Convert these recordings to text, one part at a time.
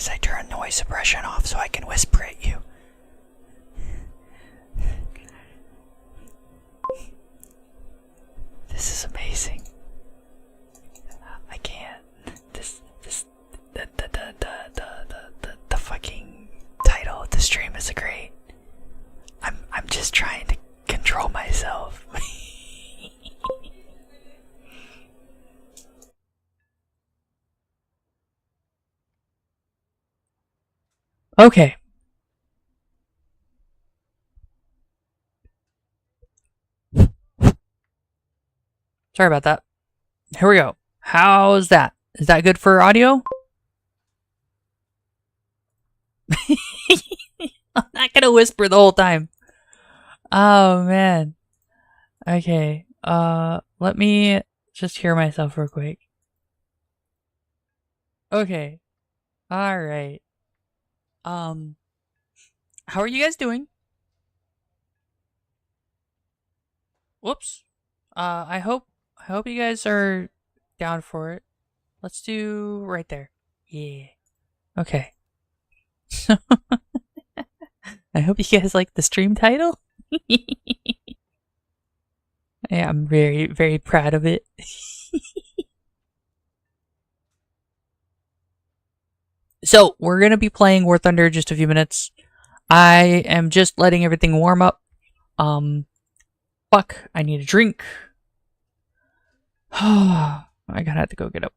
as I turn noise suppression off so I can whisper at you. This is amazing. I can't. The fucking title of the stream is great. I'm just trying to control myself. Okay. Sorry about that. Here we go. How's that? Is that good for audio? I'm not gonna whisper the whole time. Oh man. Okay. Let me just hear myself real quick. Okay. Alright. How are you guys doing? Whoops. I hope you guys are down for it. Let's do right there. Yeah. Okay. So I hope you guys like the stream title. Yeah, I'm very, very proud of it. So, we're gonna be playing War Thunder in just a few minutes. I am just letting everything warm up. Fuck, I need a drink. I gotta have to go get a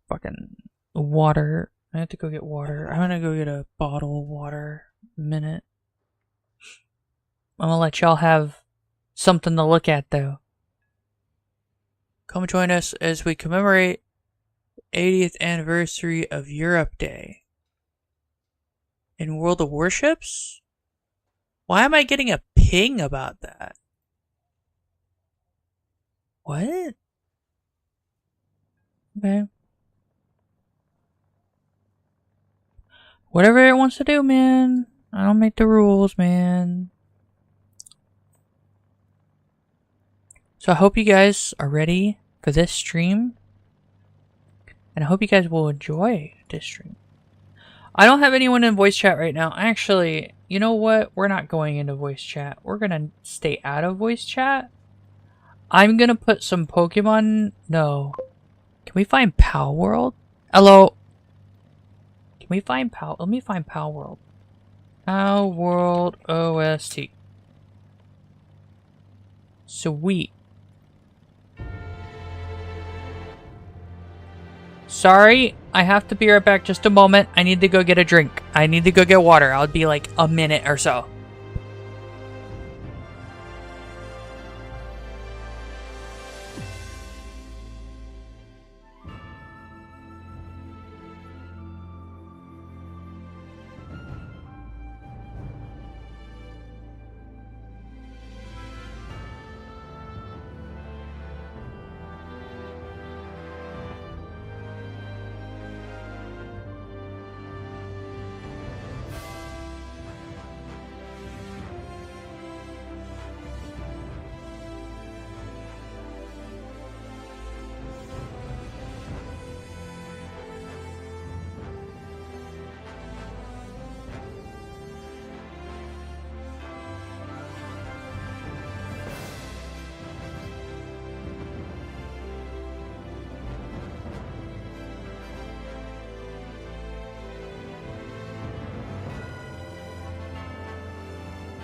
fucking water. I have to go get water. I'm gonna go get a bottle of water. A minute. I'm gonna let y'all have something to look at though. Come join us as we commemorate 80th anniversary of Europe Day. In World of Warships? Why am I getting a ping about that? What? Okay. Whatever it wants to do, man. I don't make the rules, man. So I hope you guys are ready for this stream. And I hope you guys will enjoy this stream. I don't have anyone in voice chat right now. Actually, you know what? We're not going into voice chat. We're gonna stay out of voice chat. I'm gonna put some Pokemon... No. Can we find Pal World? Hello? Can we find Pal... Let me find Pal World. Pal World OST. Sweet. Sorry, I have to be right back just a moment. I need to go get a drink. I need to go get water. I'll be like a minute or so.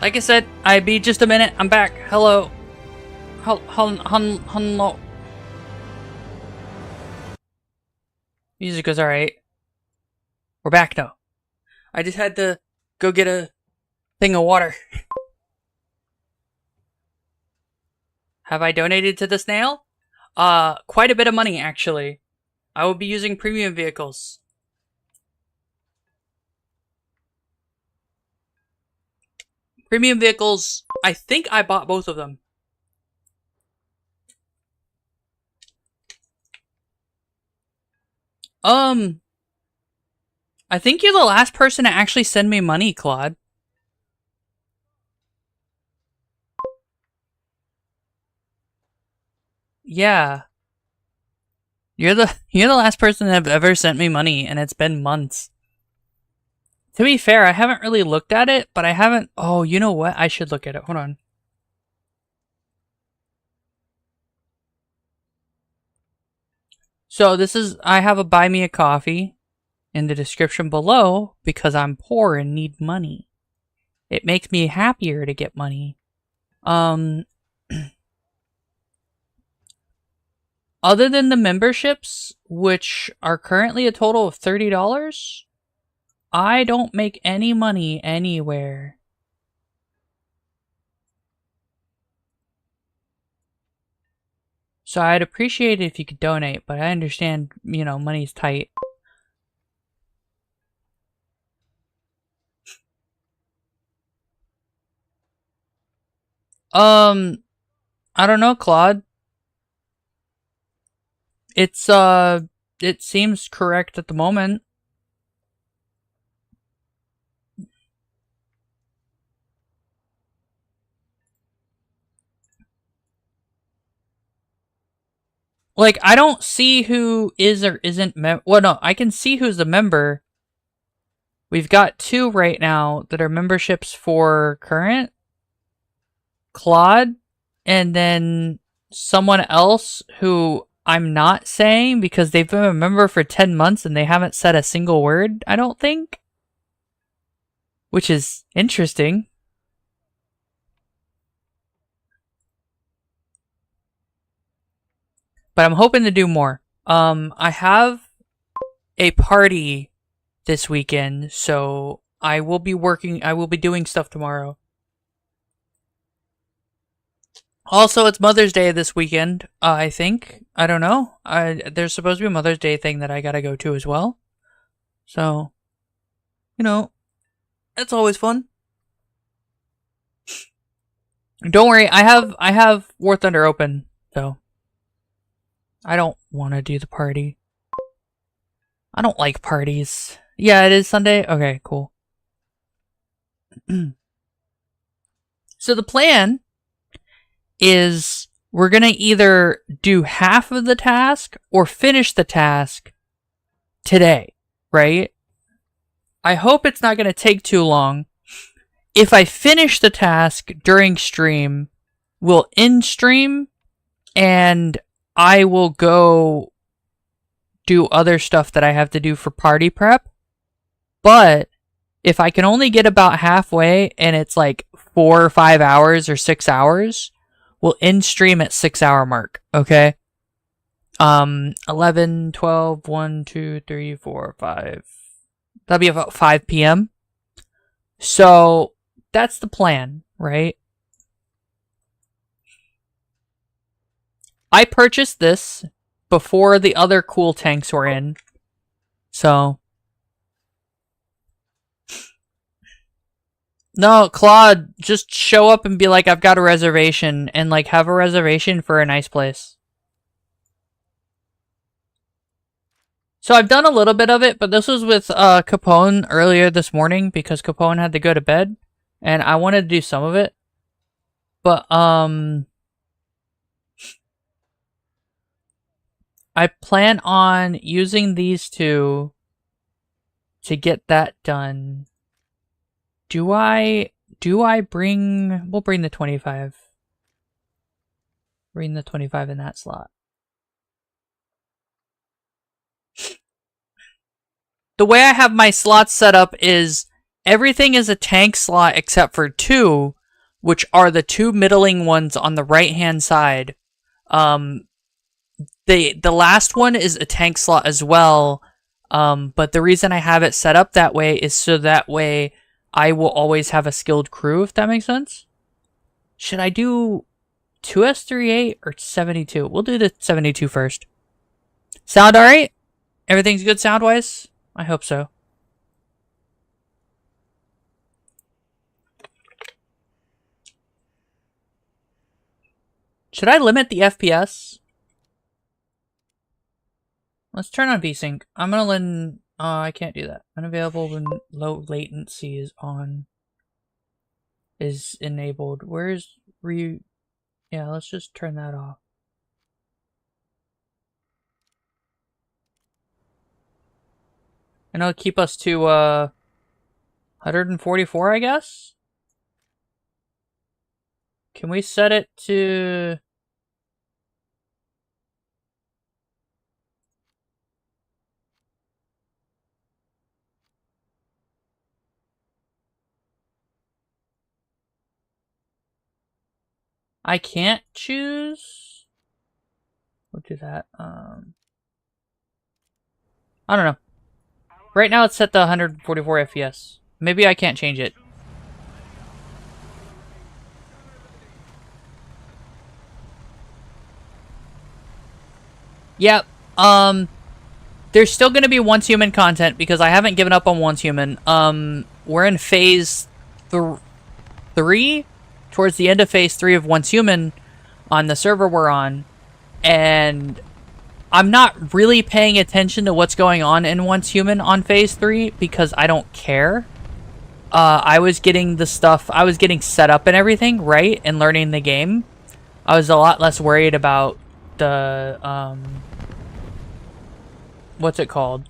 Like I said, I'd be just a minute. I'm back. Hello. Hello. Music was alright. We're back now. I just had to go get a thing of water. Have I donated to the snail? Quite a bit of money, actually. I will be using premium vehicles. Premium vehicles, I think I bought both of them. I think you're the last person to actually send me money, Claude. Yeah. You're the last person that have ever sent me money, and it's been months. To be fair, I haven't really looked at it, but I haven't... Oh, you know what? I should look at it. Hold on. So this is... I have a buy me a coffee in the description below because I'm poor and need money. It makes me happier to get money. Other than the memberships, which are currently a total of $30, I don't make any money anywhere. So I'd appreciate it if you could donate, but I understand, you know, money's tight. I don't know, Claude. It seems correct at the moment. Like, I don't see who is or isn't well, no, I can see who's a member. We've got 2 right now that are memberships for current. Claude, and then someone else who I'm not saying because they've been a member for 10 months and they haven't said a single word, I don't think. Which is interesting. But I'm hoping to do more. I have a party this weekend, so I will be doing stuff tomorrow. Also, it's Mother's Day this weekend, I think. I don't know. There's supposed to be a Mother's Day thing that I gotta go to as well. So, you know, it's always fun. Don't worry, I have War Thunder open, so I don't want to do the party. I don't like parties. Yeah, it is Sunday? Okay, cool. So the plan is we're going to either do half of the task or finish the task today, right? I hope it's not going to take too long. If I finish the task during stream, we'll end stream and I will go do other stuff that I have to do for party prep. But if I can only get about halfway and it's like 4 or 5 hours or 6 hours, we'll end stream at 6 hour mark, okay? 11, 12, 1, 2, 3, 4, 5. That'll be about 5 p.m. So that's the plan, right? I purchased this before the other cool tanks were in. So no, Claude, just show up and be like, I've got a reservation, and like have a reservation for a nice place. So I've done a little bit of it, but this was with Capone earlier this morning because Capone had to go to bed, and I wanted to do some of it. But I plan on using these 2 to get that done. Do I bring... We'll bring the 25. Bring the 25 in that slot. The way I have my slots set up is everything is a tank slot except for 2, which are the 2 middling ones on the right-hand side. The last one is a tank slot as well, but the reason I have it set up that way is so that way I will always have a skilled crew, if that makes sense. Should I do 2S38 or 72? We'll do the 72 first. Sound alright? Everything's good sound-wise? I hope so. Should I limit the FPS? Let's turn on VSync. I'm gonna let... I can't do that. Unavailable when low latency is on. Is enabled. Where's... Yeah, let's just turn that off. And it'll keep us to, 144, I guess? Can we set it to... I can't choose? We'll do that. I don't know. Right now it's set to 144 FPS. Maybe I can't change it. Yep. There's still gonna be Once Human content because I haven't given up on Once Human. We're in phase 3, towards the end of phase 3 of Once Human on the server we're on, and I'm not really paying attention to what's going on in Once Human on phase 3 because I don't care. I was getting the stuff, I was getting set up and everything, right, and learning the game. I was a lot less worried about the, what's it called?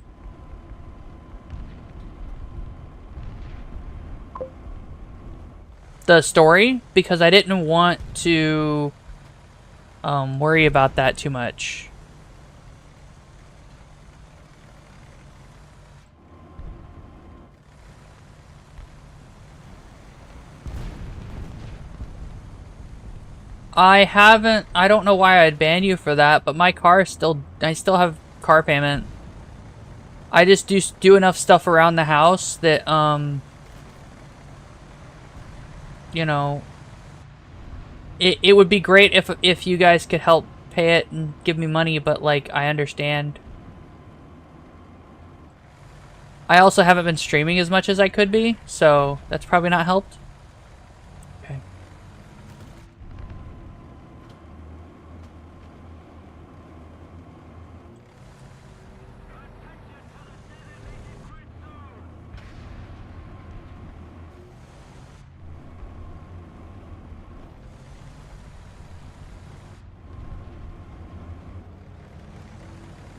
The story, because I didn't want to worry about that too much. I don't know why I'd ban you for that, but my car still, I still have car payment. I just do enough stuff around the house that, you know, it would be great if you guys could help pay it and give me money, but, like, I understand. I also haven't been streaming as much as I could be, so that's probably not helped. Okay.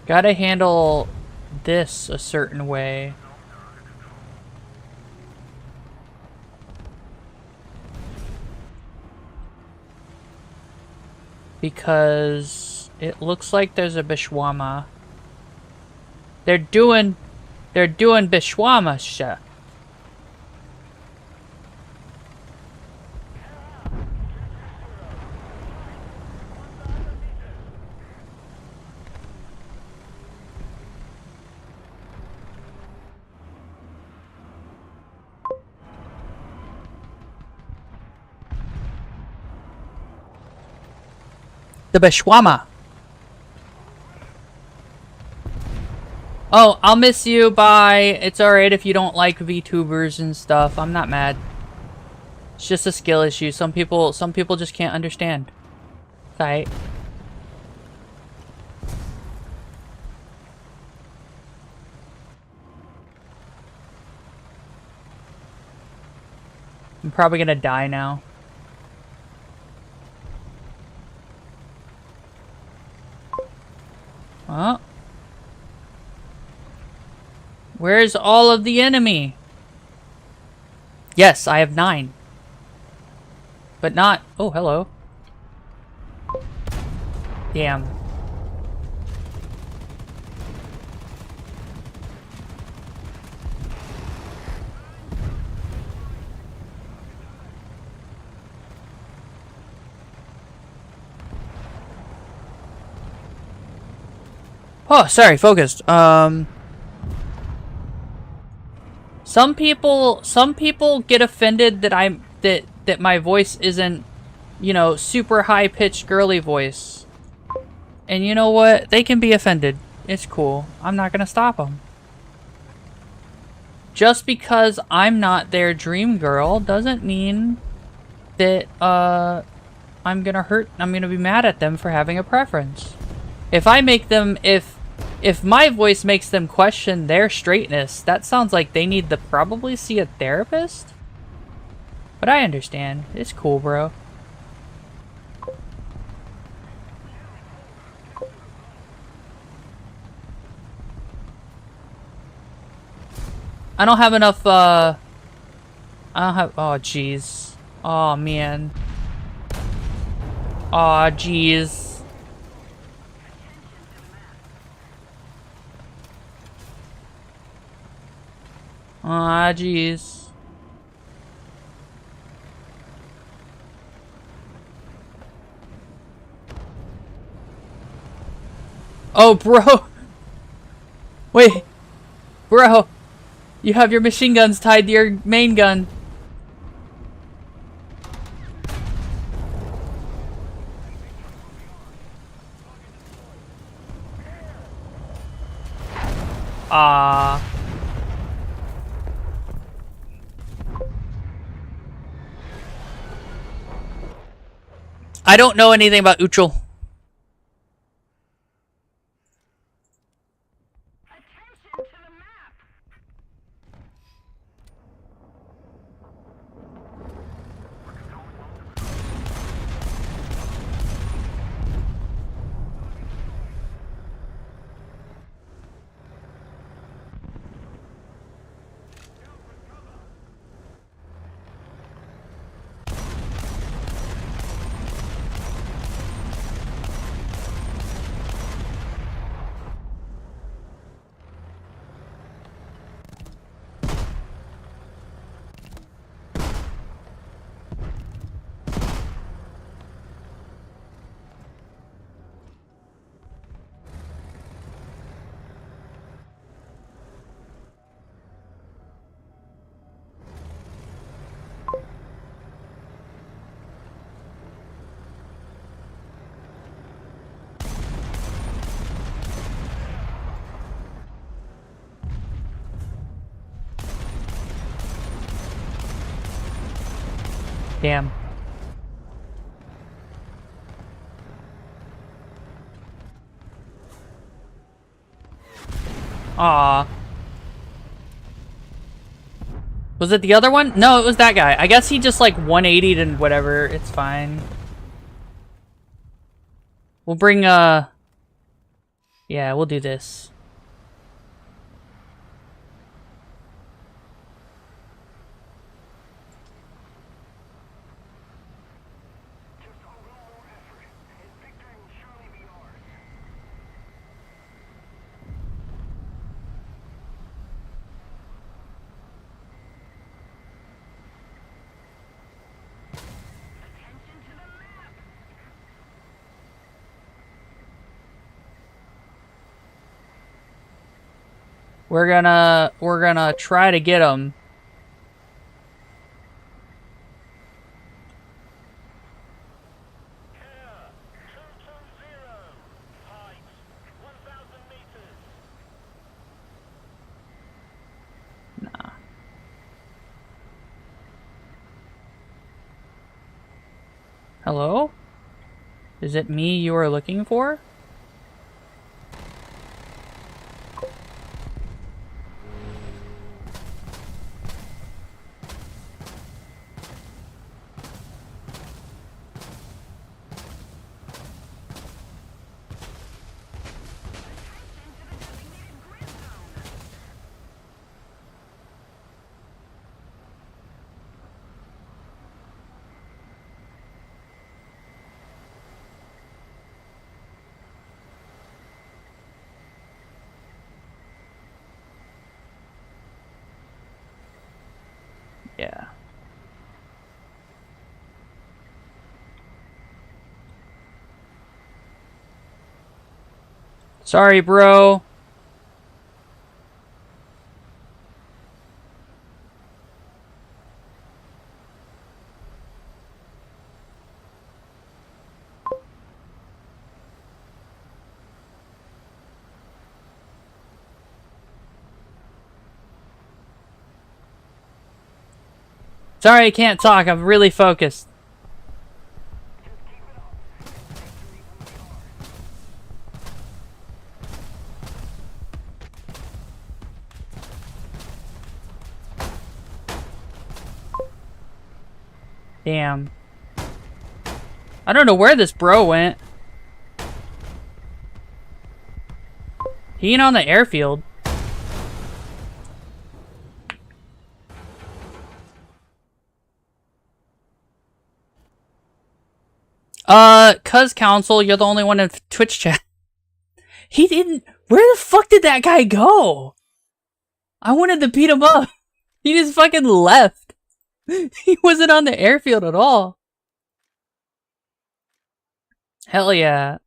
Gotta handle this a certain way. Because it looks like there's a Bishwama. They're doing Bishwama shit. The Bishwama. Oh, I'll miss you. Bye. It's alright if you don't like VTubers and stuff. I'm not mad. It's just a skill issue. Some people just can't understand. It's alright. I'm probably gonna die now. Huh? Where's all of the enemy? Yes, I have 9. But not... Oh, hello. Damn. Oh, sorry, focused. Some people get offended that that my voice isn't, you know, super high-pitched girly voice. And you know what? They can be offended. It's cool. I'm not gonna stop them. Just because I'm not their dream girl doesn't mean that I'm gonna be mad at them for having a preference. If I make them, if my voice makes them question their straightness, that sounds like they need to probably see a therapist. But I understand. It's cool, bro. I don't have enough I don't have. Oh, jeez. Oh, man. Oh, jeez. Ah, jeez. Oh, bro. Wait. Bro. You have your machine guns tied to your main gun. Ah. I don't know anything about Uchel. Damn. Aw. Was it the other one? No, it was that guy. I guess he just like 180'd and whatever. It's fine. We'll bring, yeah, we'll do this. We're gonna try to get him. Nah. Hello? Is it me you are looking for? Yeah. Sorry, bro. Sorry, I can't talk. I'm really focused. Damn. I don't know where this bro went. He ain't on the airfield. Cuz Council, you're the only one in Twitch chat. He didn't. Where the fuck did that guy go? I wanted to beat him up. He just fucking left. He wasn't on the airfield at all. Hell yeah.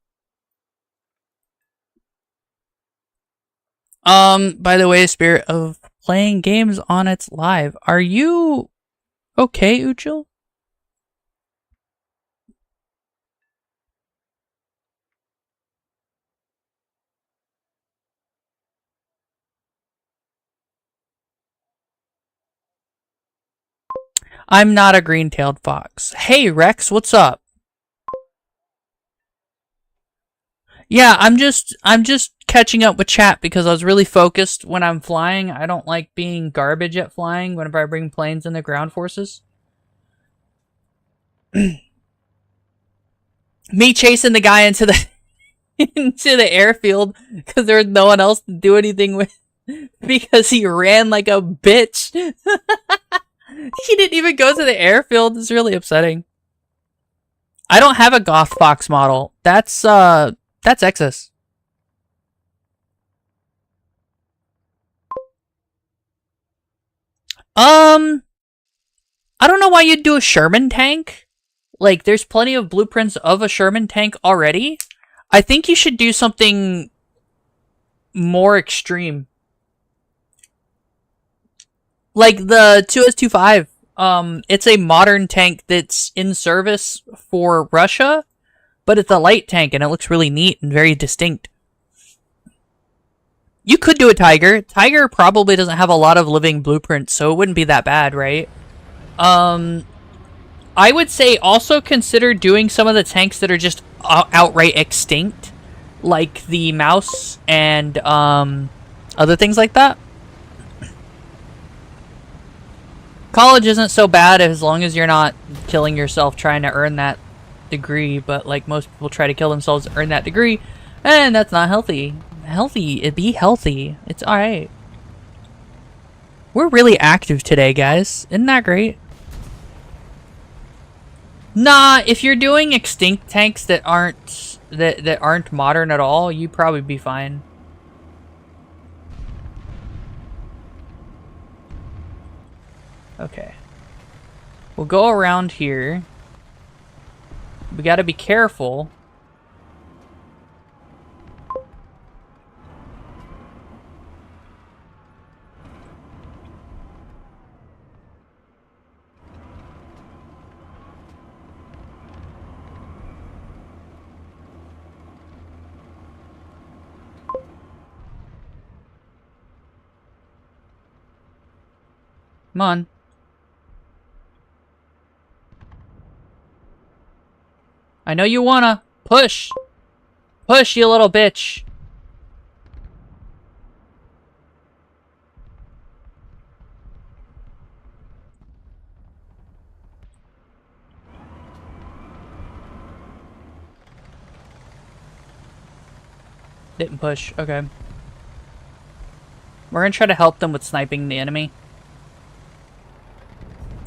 By the way, Spirit of playing games on its live. Are you okay, Uchil? I'm not a green-tailed fox. Hey, Rex, what's up? Yeah, I'm just catching up with chat because I was really focused when I'm flying. I don't like being garbage at flying whenever I bring planes in the ground forces. Me chasing the guy into the into the airfield because there was no one else to do anything with because he ran like a bitch. He didn't even go to the airfield. It's really upsetting. I don't have a Goth Fox model. That's Exus. I don't know why you'd do a Sherman tank. Like, there's plenty of blueprints of a Sherman tank already. I think you should do something more extreme. Like the 2S25. It's a modern tank that's in service for Russia, but it's a light tank and it looks really neat and very distinct. You could do a Tiger. Tiger probably doesn't have a lot of living blueprints, so it wouldn't be that bad, right? I would say also consider doing some of the tanks that are just outright extinct, like the Mouse and other things like that. College isn't so bad as long as you're not killing yourself trying to earn that degree, but like most people try to kill themselves to earn that degree, and that's not healthy. Be healthy. It's alright. We're really active today, guys. Isn't that great? Nah, if you're doing extinct tanks that aren't modern at all, you'd probably be fine. Okay. We'll go around here. We gotta be careful. Come on. I know you wanna. Push! Push, you little bitch! Didn't push. Okay. We're gonna try to help them with sniping the enemy.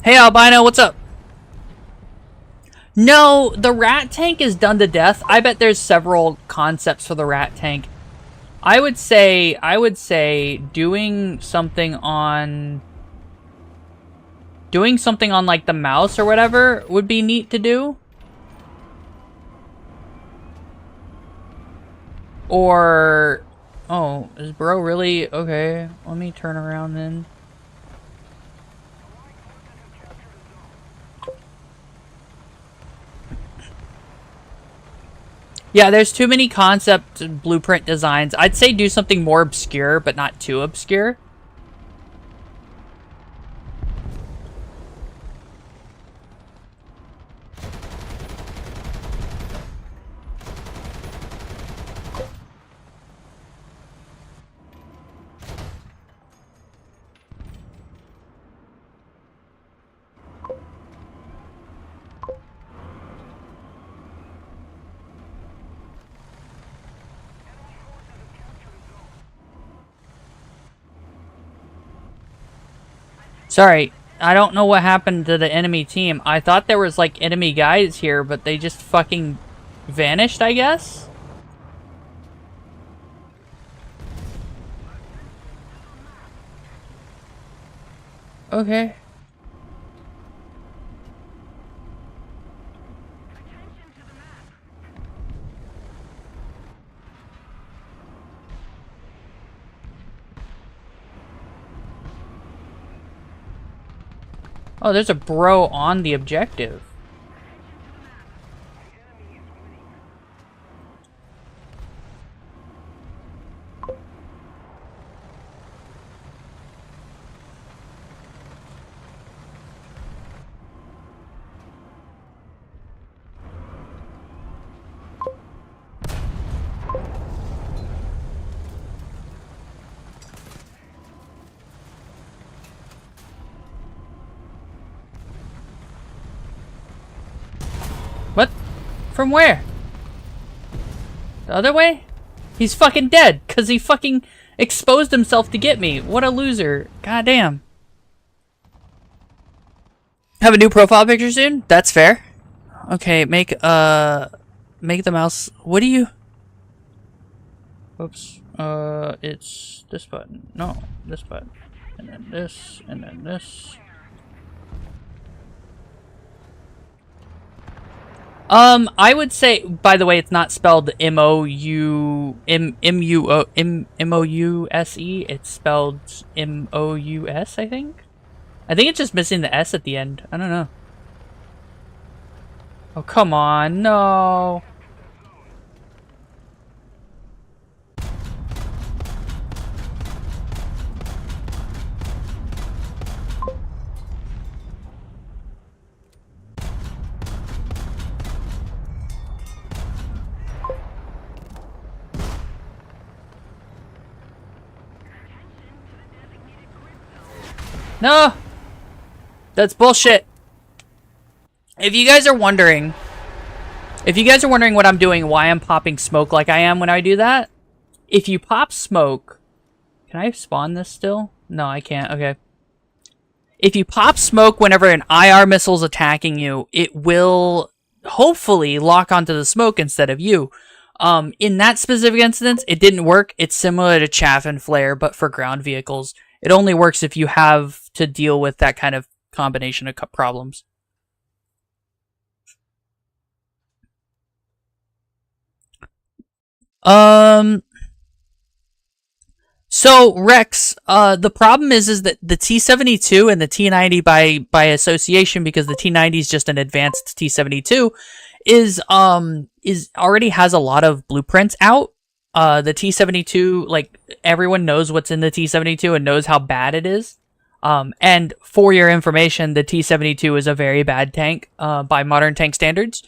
Hey, Albino, what's up? No, the rat tank is done to death. I bet there's several concepts for the rat tank. I would say doing something on like the Mouse or whatever would be neat to do. Or oh, is bro really okay? Let me turn around then. Yeah, there's too many concept blueprint designs. I'd say do something more obscure, but not too obscure. Sorry. I don't know what happened to the enemy team. I thought there was, like, enemy guys here, but they just fucking vanished, I guess? Okay. Oh, there's a bro on the objective. What? From where? The other way? He's fucking dead, because he fucking exposed himself to get me. What a loser. Goddamn. Have a new profile picture soon? That's fair. Okay, make the mouse... What do you... Oops. It's this button. No, this button. And then this, and then this. I would say, by the way, it's not spelled M-O-U-S-E. It's spelled M-O-U-S, I think. I think it's just missing the S at the end. I don't know. Oh, come on. No. No! That's bullshit. If you guys are wondering what I'm doing, why I'm popping smoke like I am when I do that, if you pop smoke... Can I spawn this still? No, I can't. Okay. If you pop smoke whenever an IR missile's attacking you, it will hopefully lock onto the smoke instead of you. In that specific instance, it didn't work. It's similar to chaff and flare, but for ground vehicles. It only works if you have to deal with that kind of combination of problems. So Rex, the problem is that the T-72 and the T-90 by association, because the T-90 is just an advanced T-72, is already has a lot of blueprints out. The T-72, like, everyone knows what's in the T-72 and knows how bad it is. And for your information, the T-72 is a very bad tank, by modern tank standards.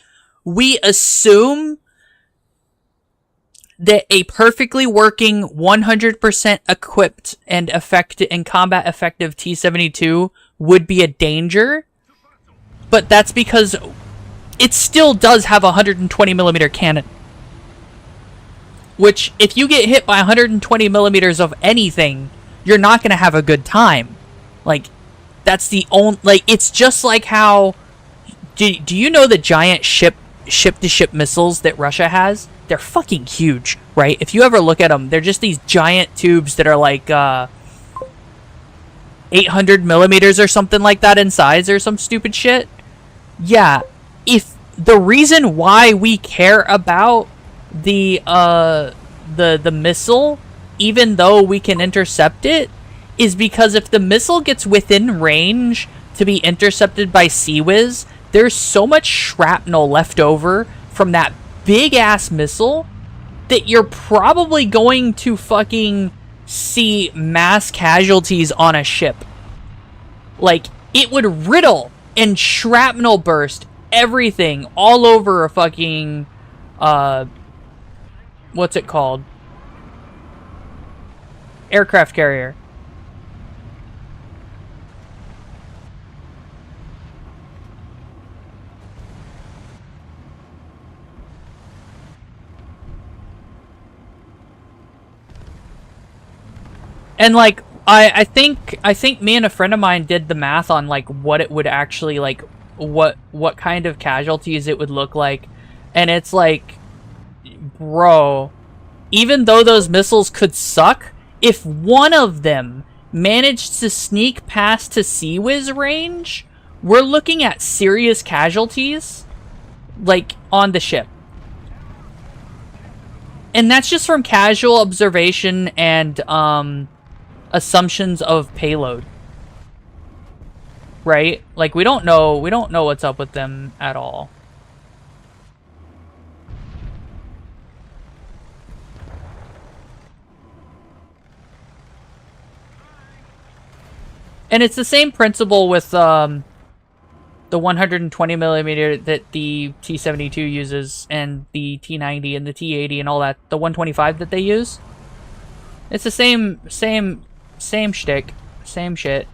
We assume that a perfectly working, 100% equipped and combat effective T-72 would be a danger. But that's because it still does have a 120mm cannon. Which, if you get hit by 120mm of anything, you're not going to have a good time. Like, that's the only... Like, it's just like how... Do you know the giant ship-to-ship missiles that Russia has? They're fucking huge, right? If you ever look at them, they're just these giant tubes that are like, 800mm or something like that in size or some stupid shit. Yeah, if the reason why we care about the missile, even though we can intercept it, is because if the missile gets within range to be intercepted by Sea-Wiz, there's so much shrapnel left over from that big-ass missile that you're probably going to fucking see mass casualties on a ship. Like, it would riddle and shrapnel burst everything all over a fucking, what's it called? Aircraft carrier. And, like, I think me and a friend of mine did the math on like what it would actually like what kind of casualties it would look like, and it's like, bro, even though those missiles could suck, if one of them managed to sneak past to Sea-Wiz range, we're looking at serious casualties like on the ship. And that's just from casual observation and assumptions of payload. Right? Like we don't know what's up with them at all. And it's the same principle with the 120 millimeter that the T-72 uses, and the T-90 and the T-80 and all that. The 125 that they use. It's the same shtick, same shit.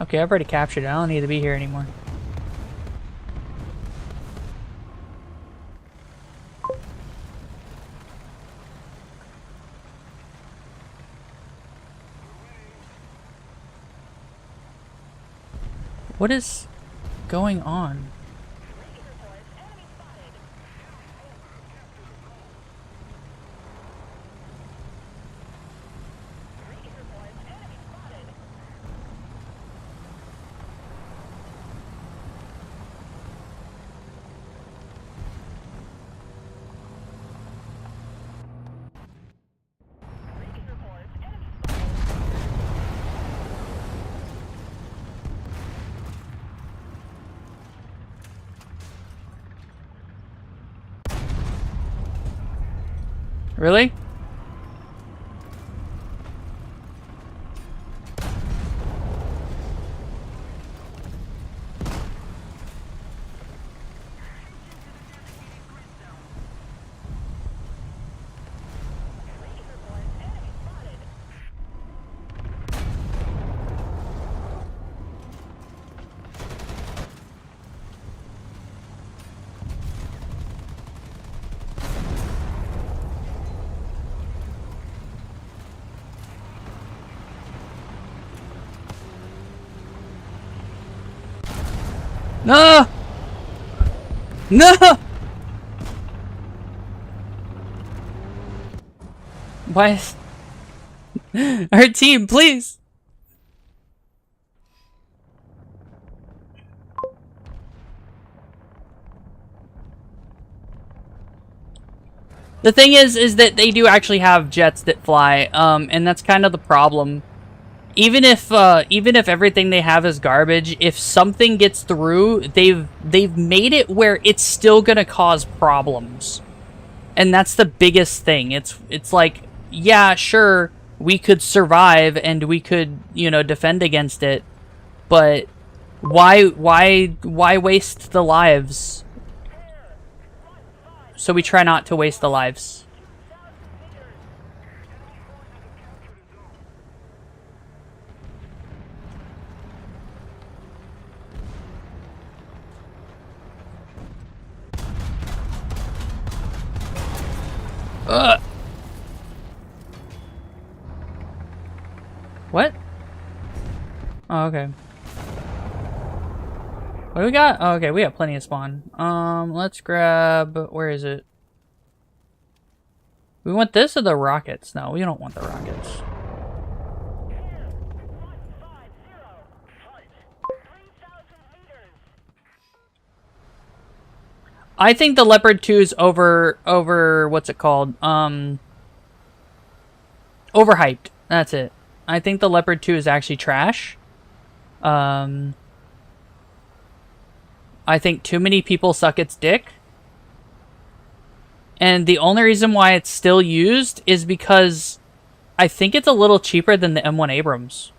Okay, I've already captured it. I don't need to be here anymore. What is going on? Really? No! No! Why is... Our team, please! The thing is that they do actually have jets that fly, and that's kind of the problem. Even if everything they have is garbage, if something gets through, they've made it where it's still gonna cause problems. And that's the biggest thing. It's like, yeah, sure, we could survive and we could, you know, defend against it, but why waste the lives? So we try not to waste the lives. What? Oh, okay. What do we got? Oh, okay, we got plenty of spawn. Let's grab... Where is it? We want this or the rockets? No, we don't want the rockets. I think the Leopard 2 is over what's it called? Overhyped. That's it. I think the Leopard 2 is actually trash. I think too many people suck its dick. And the only reason why it's still used is because I think it's a little cheaper than the M1 Abrams.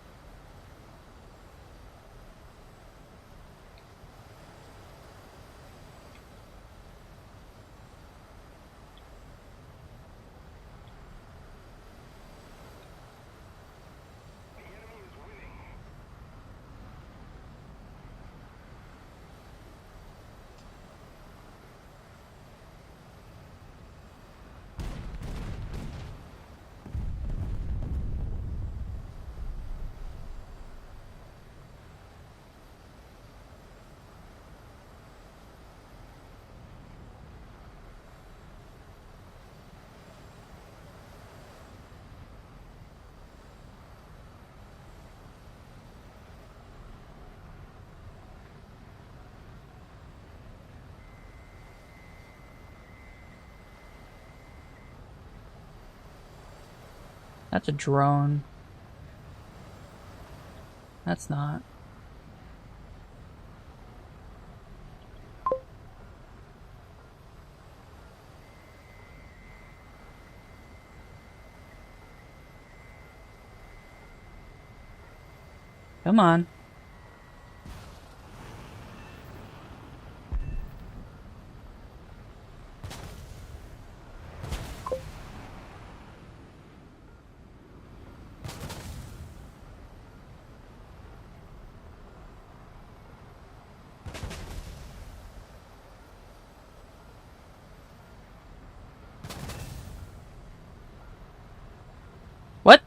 That's a drone. That's not. Come on. What?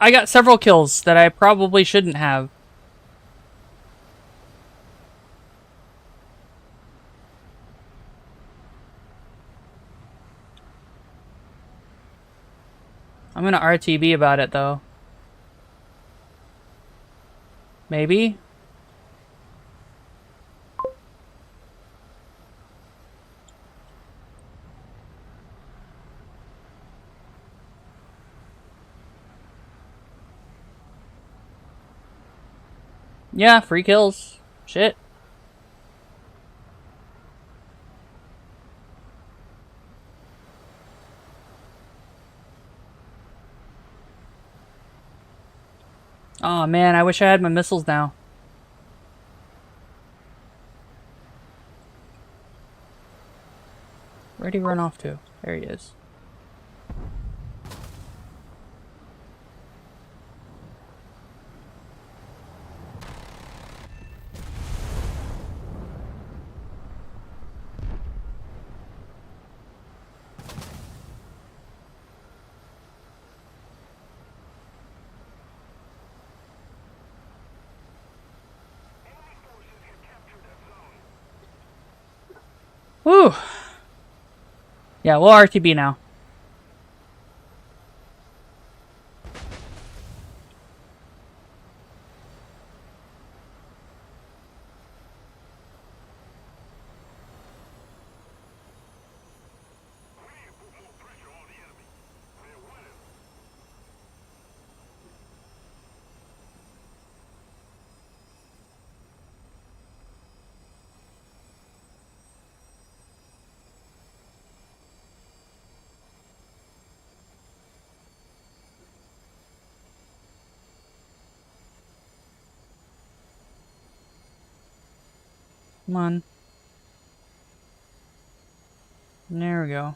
I got several kills that I probably shouldn't have. I'm gonna RTB about it though. Maybe? Yeah, free kills. Shit. Oh man, I wish I had my missiles now. Where'd he run off to? There he is. Woo! Yeah, we'll RTB now. Come on. There we go.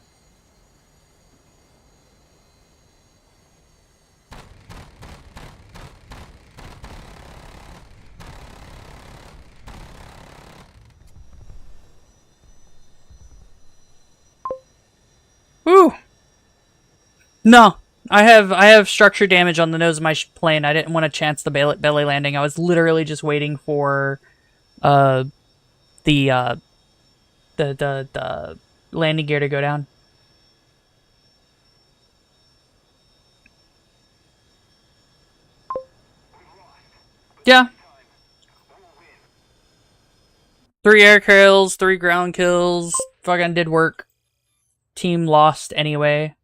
Woo! No, I have structure damage on the nose of my plane. I didn't want to chance the belly landing. I was literally just waiting for the landing gear to go down. Yeah. 3 air kills, 3 ground kills. Fucking did work. Team lost anyway.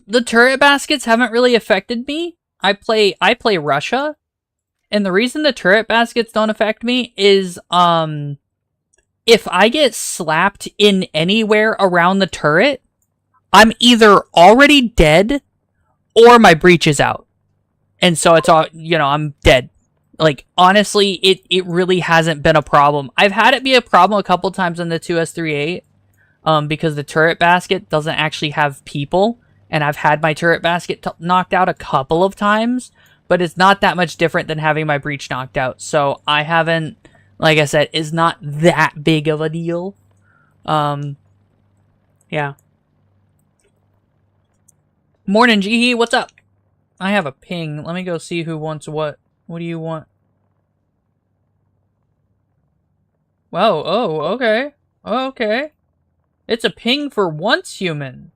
The turret baskets haven't really affected me. I play Russia, and the reason the turret baskets don't affect me is if I get slapped in anywhere around the turret, I'm either already dead or my breach is out. And so it's all, you know, I'm dead. Like, honestly, it really hasn't been a problem. I've had it be a problem a couple times on the 2S38, because the turret basket doesn't actually have people, and I've had my turret basket knocked out a couple of times, but it's not that much different than having my breach knocked out. So I haven't, like I said, it's not that big of a deal. Yeah. Morning, Jihi, what's up? I have a ping. Let me go see who wants what. What do you want? Whoa, oh, okay. Okay. It's a ping for Once Human.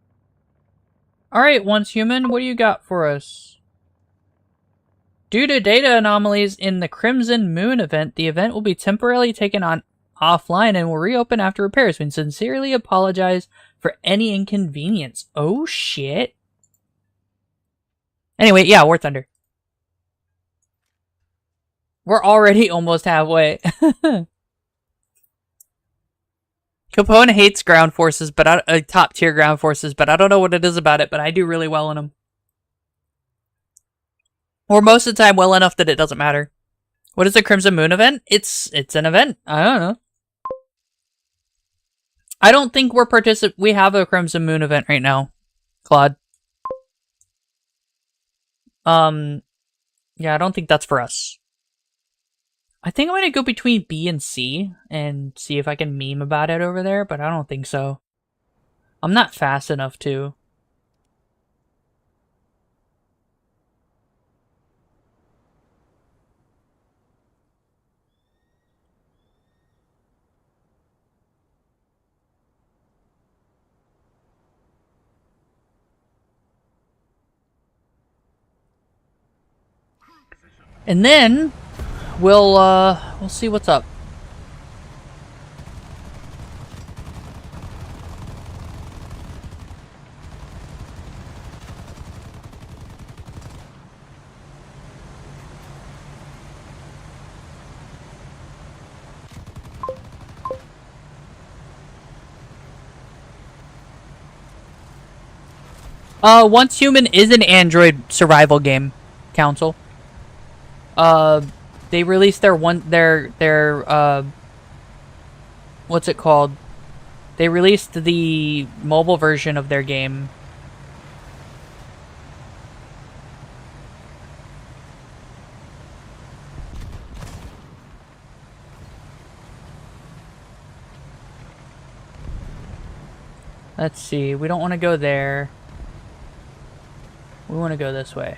Alright, Once Human, what do you got for us? Due to data anomalies in the Crimson Moon event, the event will be temporarily taken offline and will reopen after repairs. We sincerely apologize for any inconvenience. Oh, shit. Anyway, yeah, War Thunder. We're already almost halfway. Capone hates ground forces, but top tier ground forces, but I don't know what it is about it, but I do really well in them. Or most of the time well enough that it doesn't matter. What is the Crimson Moon event? It's an event. I don't know. I don't think we have a Crimson Moon event right now, Claude. Yeah, I don't think that's for us. I think I'm gonna go between B and C and see if I can meme about it over there, but I don't think so. I'm not fast enough to. And then we'll see what's up. Once Human is an Android survival game, Council. They released their what's it called? They released the mobile version of their game. Let's see, we don't want to go there. We want to go this way.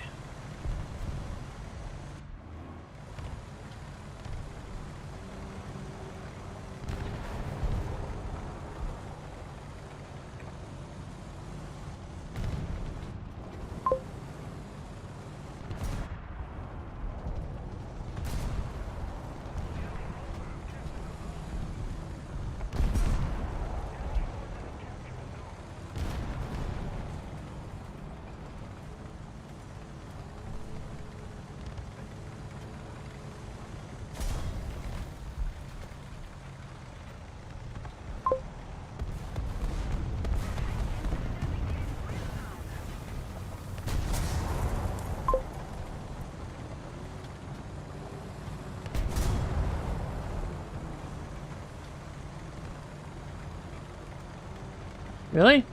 Really?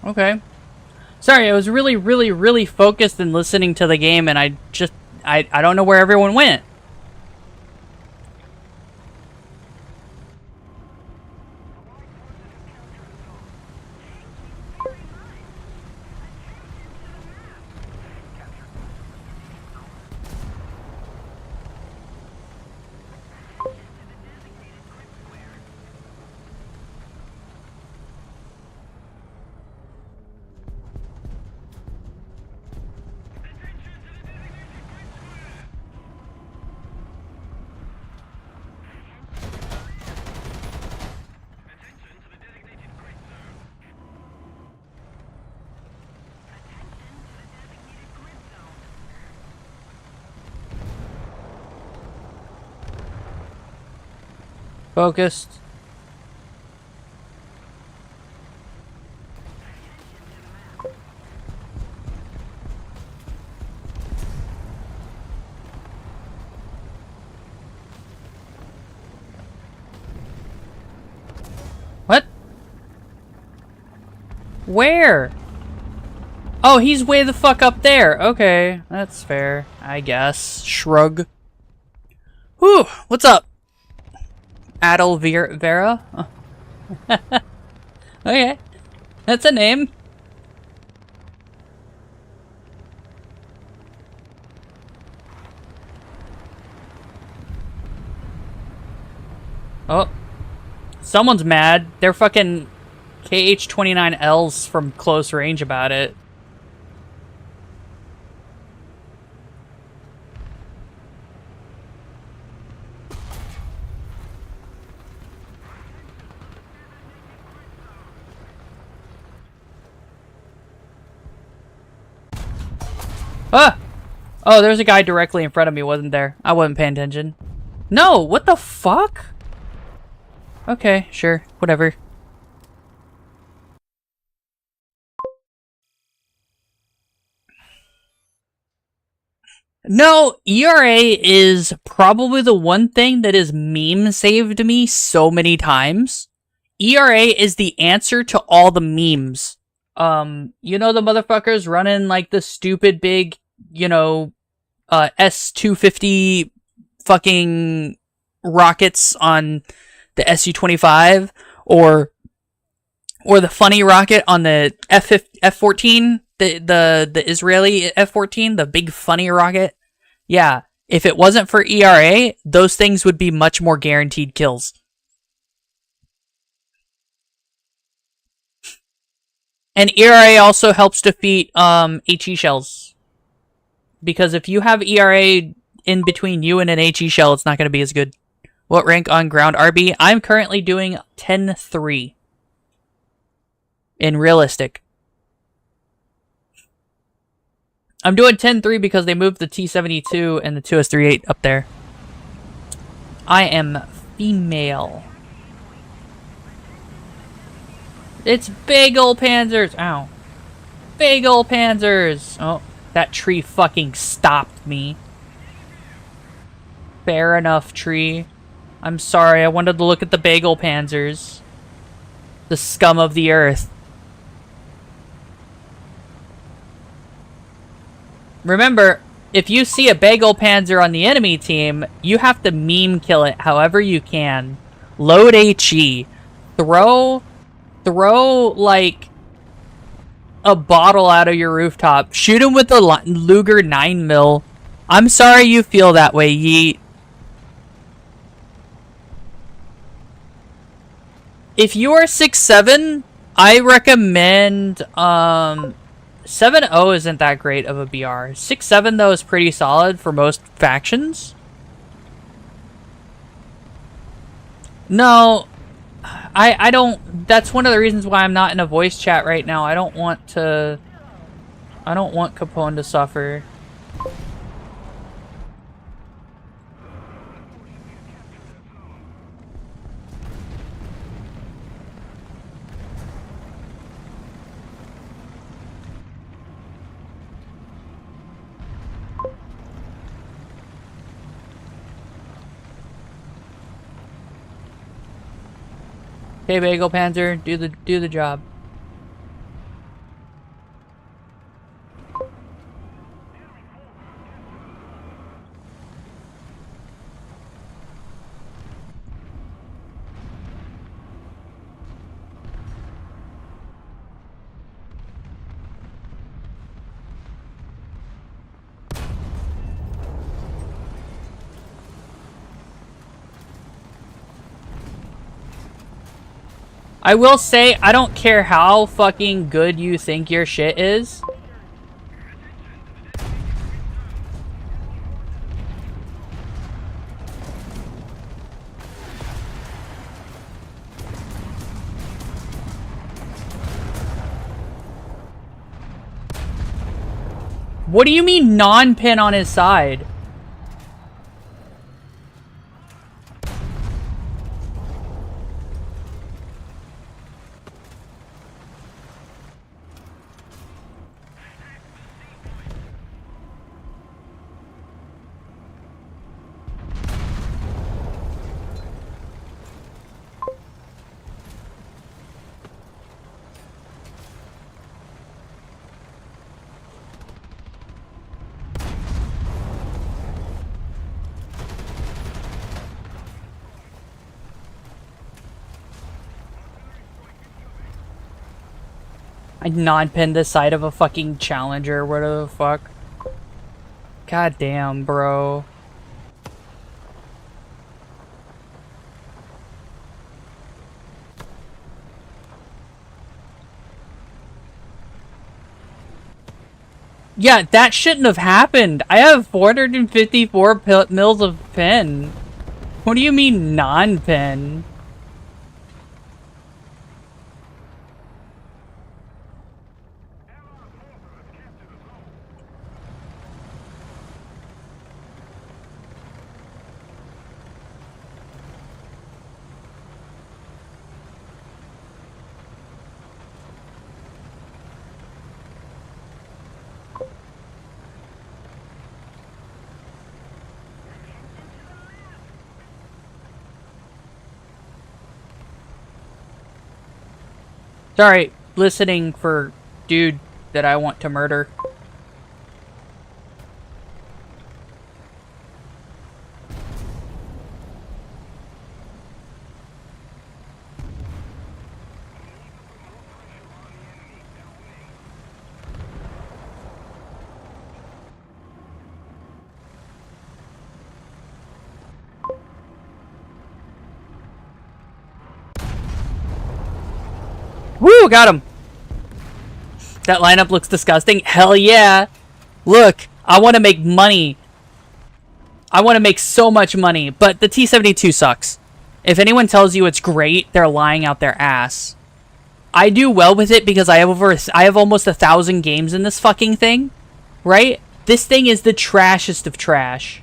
Okay. Sorry, I was really focused and listening to the game, and I don't know where everyone went. Focused. What? Where? Oh, he's way the fuck up there. Okay, that's fair, I guess. Shrug. Whew, what's up? Adel Vera? Oh. Okay, that's a name. Oh. Someone's mad. They're fucking KH-29Ls from close range about it. Ah! Oh, there's a guy directly in front of me, wasn't there? I wasn't paying attention. No, what the fuck? Okay, sure, whatever. No, ERA is probably the one thing that has meme saved me so many times. ERA is the answer to all the memes. You know the motherfuckers running like the stupid big, you know, S-250 fucking rockets on the Su-25 or the funny rocket on the F-14, the Israeli F-14, the big funny rocket. Yeah, if it wasn't for ERA, those things would be much more guaranteed kills. And ERA also helps defeat HE shells. Because if you have ERA in between you and an HE shell, it's not going to be as good. What rank on ground RB? I'm currently doing 10-3. In realistic. I'm doing 10-3 because they moved the T-72 and the 2S38 up there. I am female. It's big ol' panzers. Ow. Big ol' panzers. Oh, that tree fucking stopped me. Fair enough, tree. I'm sorry, I wanted to look at the bagel panzers. The scum of the earth. Remember, if you see a bagel panzer on the enemy team, you have to meme kill it however you can. Load HE. Throw like a bottle out of your rooftop. Shoot him with a Luger 9mm. I'm sorry you feel that way, Yeet. If you are 6'7", I recommend 7.0 isn't that great of a BR. 6'7", though, is pretty solid for most factions. No, I don't. That's one of the reasons why I'm not in a voice chat right now. I don't want Capone to suffer. Okay, Bagel Panzer, do the job. I will say, I don't care how fucking good you think your shit is. What do you mean non-pin on his side? I non-pinned the side of a fucking Challenger. What the fuck? God damn, bro. Yeah, that shouldn't have happened. I have 454 mils of pen. What do you mean non-pen? Sorry, listening for dude that I want to murder. Woo, got him. That lineup looks disgusting. Hell yeah. Look, I want to make money. I want to make so much money, but the T-72 sucks. If anyone tells you it's great, they're lying out their ass. I do well with it because I have almost 1,000 games in this fucking thing, right? This thing is the trashest of trash.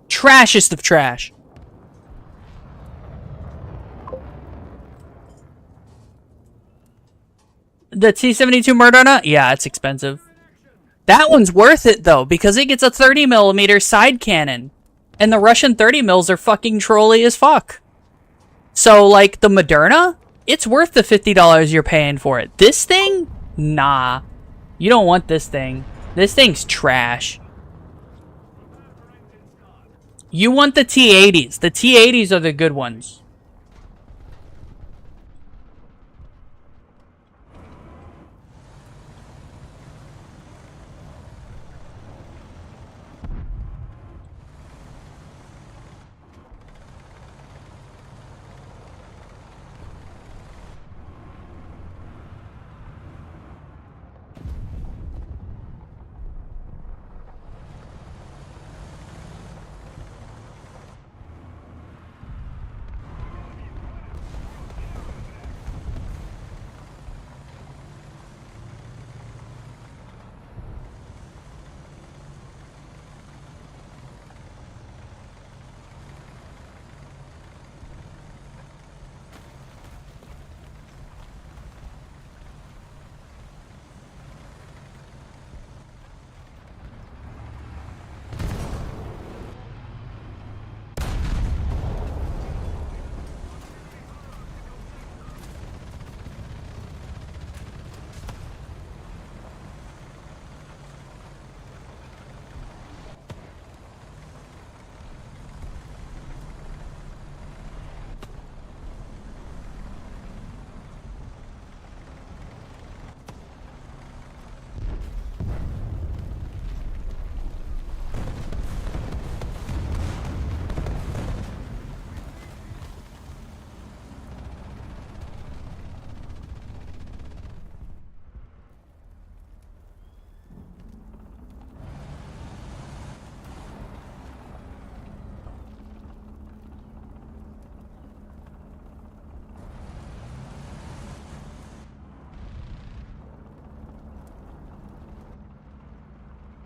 Trashest of trash. The T-72 Murdona? Yeah, it's expensive. That one's worth it, though, because it gets a 30mm side cannon. And the Russian 30mm are fucking trolly as fuck. So, like, the Moderna? It's worth the $50 you're paying for it. This thing? Nah. You don't want this thing. This thing's trash. You want the T-80s. The T-80s are the good ones.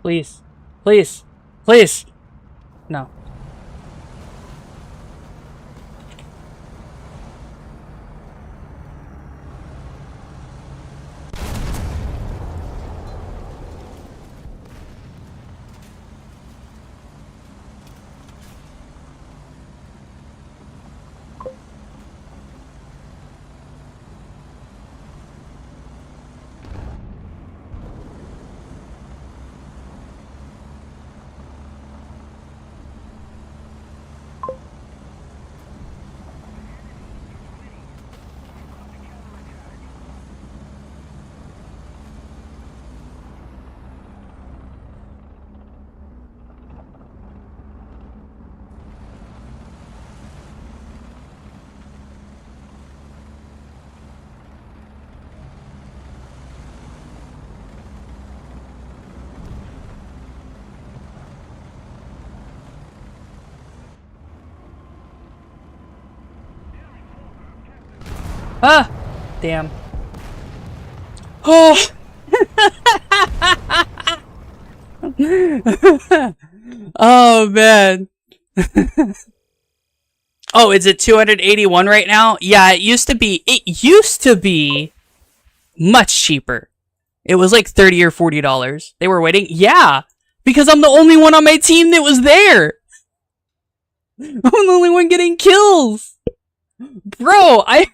Please. Please. Please. No. Ah! Damn. Oh! Oh, man. Oh, is it 281 right now? Yeah, it used to be much cheaper. It was like $30 or $40. They were waiting. Yeah, because I'm the only one on my team that was there. I'm the only one getting kills. Bro, I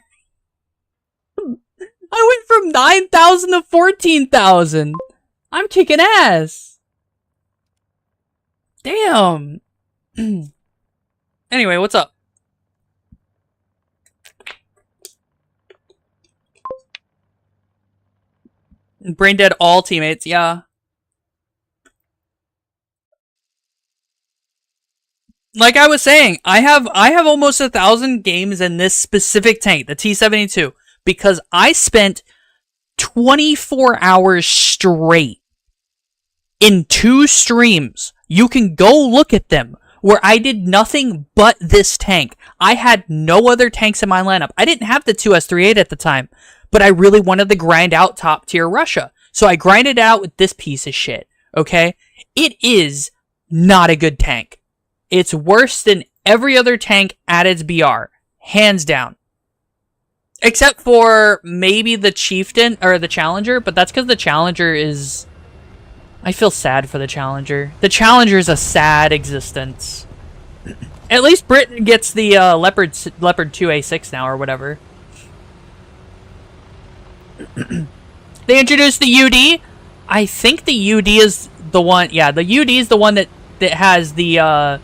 went from 9,000 to 14,000. I'm kicking ass. Damn. Anyway, what's up? Brain dead all teammates, yeah. Like I was saying, I have almost 1,000 games in this specific tank, the T-72, because I spent 24 hours straight in 2 streams. You can go look at them, where I did nothing but this tank. I had no other tanks in my lineup. I didn't have the 2S38 at the time, but I really wanted to grind out top tier Russia. So I grinded out with this piece of shit, okay? It is not a good tank. It's worse than every other tank at its BR. Hands down. Except for maybe the Chieftain, or the Challenger, but that's because the Challenger is... I feel sad for the Challenger. The Challenger is a sad existence. At least Britain gets the Leopard 2A6 now, or whatever. They introduced the UD. I think the UD is the one... Yeah, the UD is the one that has the...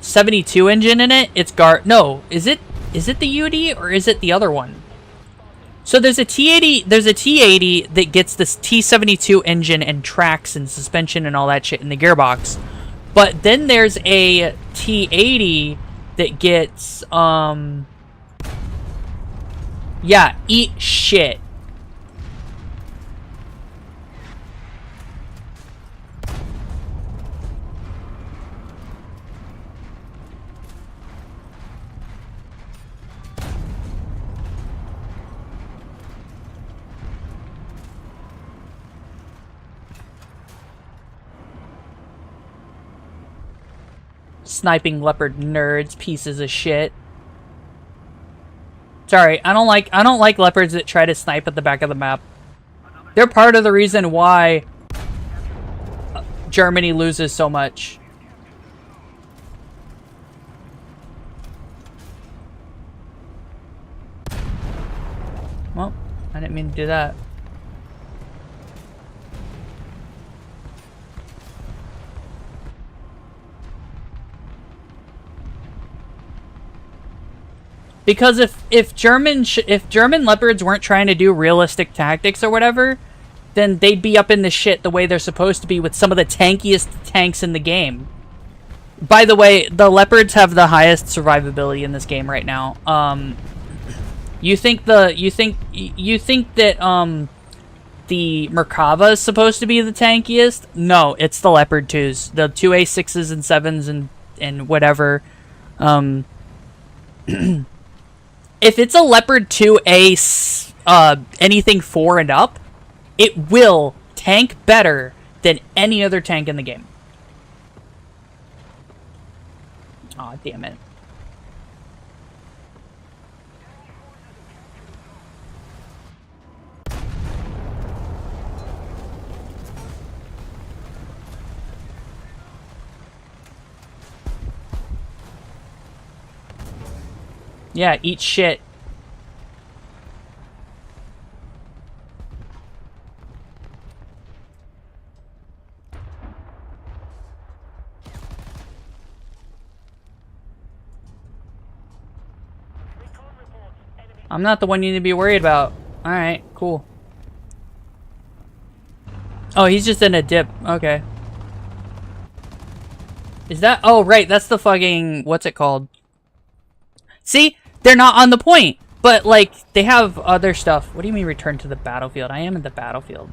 72 engine in it. It's no, is it the UD or is it the other one? So there's a T80 that gets this T72 engine and tracks and suspension and all that shit in the gearbox. But then there's a T80 that gets yeah, eat shit. Sniping leopard nerds, pieces of shit. Sorry, I don't like leopards that try to snipe at the back of the map. They're part of the reason why Germany loses so much. Well, I didn't mean to do that. Because if German leopards weren't trying to do realistic tactics or whatever, then they'd be up in the shit the way they're supposed to be with some of the tankiest tanks in the game. By the way, the leopards have the highest survivability in this game right now. You think that the Merkava is supposed to be the tankiest? No, it's the leopard 2s, the 2A6s and 7s and whatever. If it's a Leopard 2A, anything 4 and up, it will tank better than any other tank in the game. Aw, damn it. Yeah, eat shit. I'm not the one you need to be worried about. Alright, cool. Oh, he's just in a dip. Okay. Is that... Oh, right. That's the fucking... What's it called? See? They're not on the point. But, like, they have other stuff. What do you mean return to the battlefield? I am in the battlefield.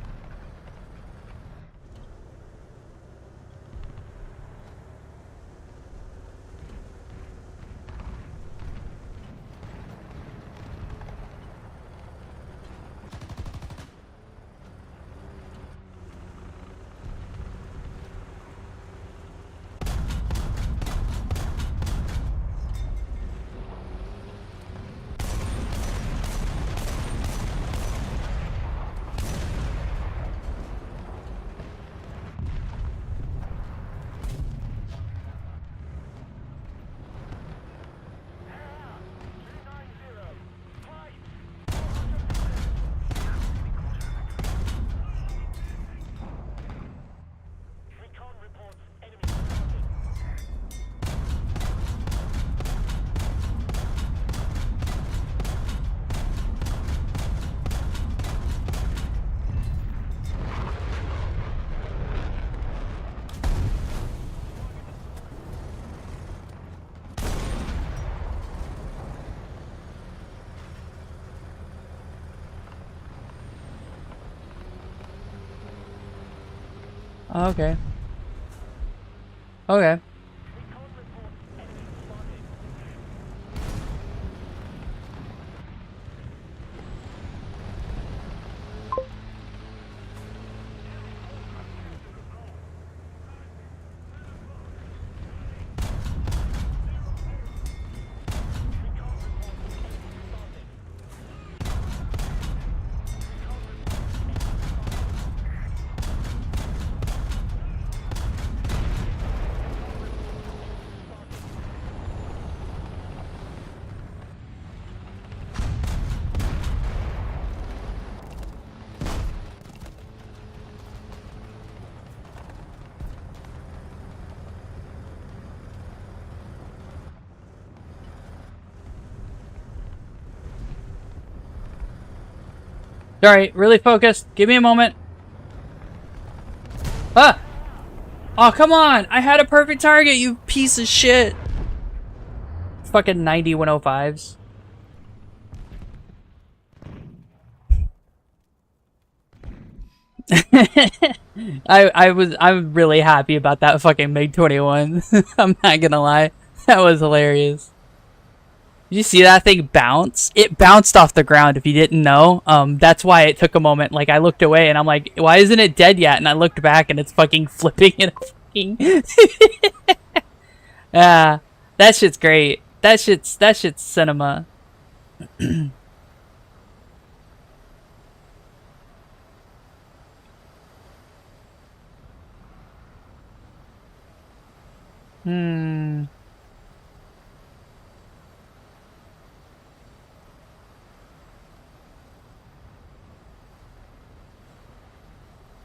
Okay. Okay. Alright, really focused. Give me a moment. Ah! Oh, come on! I had a perfect target, you piece of shit! Fucking 90 105s. I'm really happy about that fucking MiG-21. I'm not gonna lie. That was hilarious. Did you see that thing bounce? It bounced off the ground, if you didn't know. That's why it took a moment. Like, I looked away and I'm like, why isn't it dead yet? And I looked back and it's fucking flipping and fucking... Yeah, that shit's great. That shit's cinema. Hmm.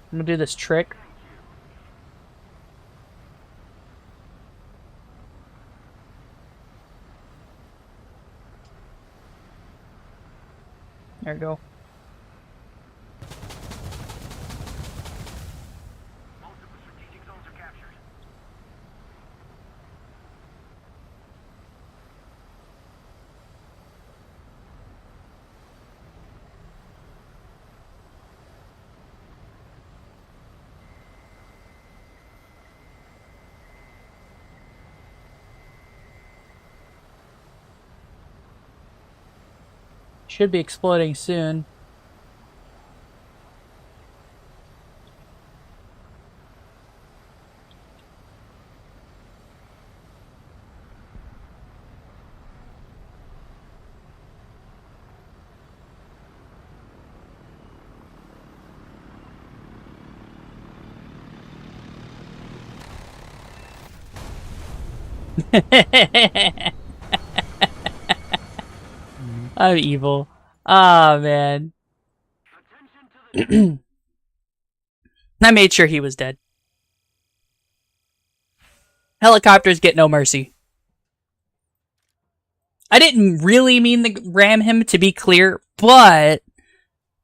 I'm gonna do this trick. There we go. Should be exploding soon. I'm evil. Ah, man. I made sure he was dead. Helicopters get no mercy. I didn't really mean to ram him, to be clear, but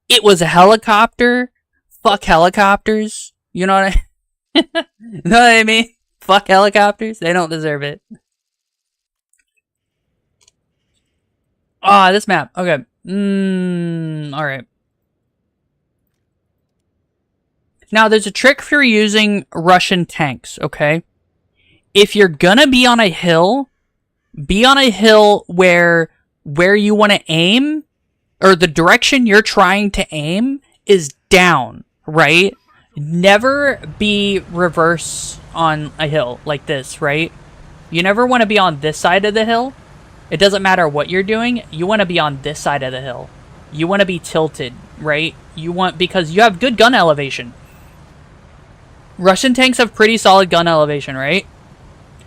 it was a helicopter. Fuck helicopters. You know what I know what I mean? Fuck helicopters. They don't deserve it. Ah, this map. Okay. Alright. Now, there's a trick for using Russian tanks, okay? If you're gonna be on a hill where you want to aim, or the direction you're trying to aim is down, right? Never be reverse on a hill like this, right? You never want to be on this side of the hill. It doesn't matter what you're doing. You want to be on this side of the hill. You want to be tilted, right? Because you have good gun elevation. Russian tanks have pretty solid gun elevation, right?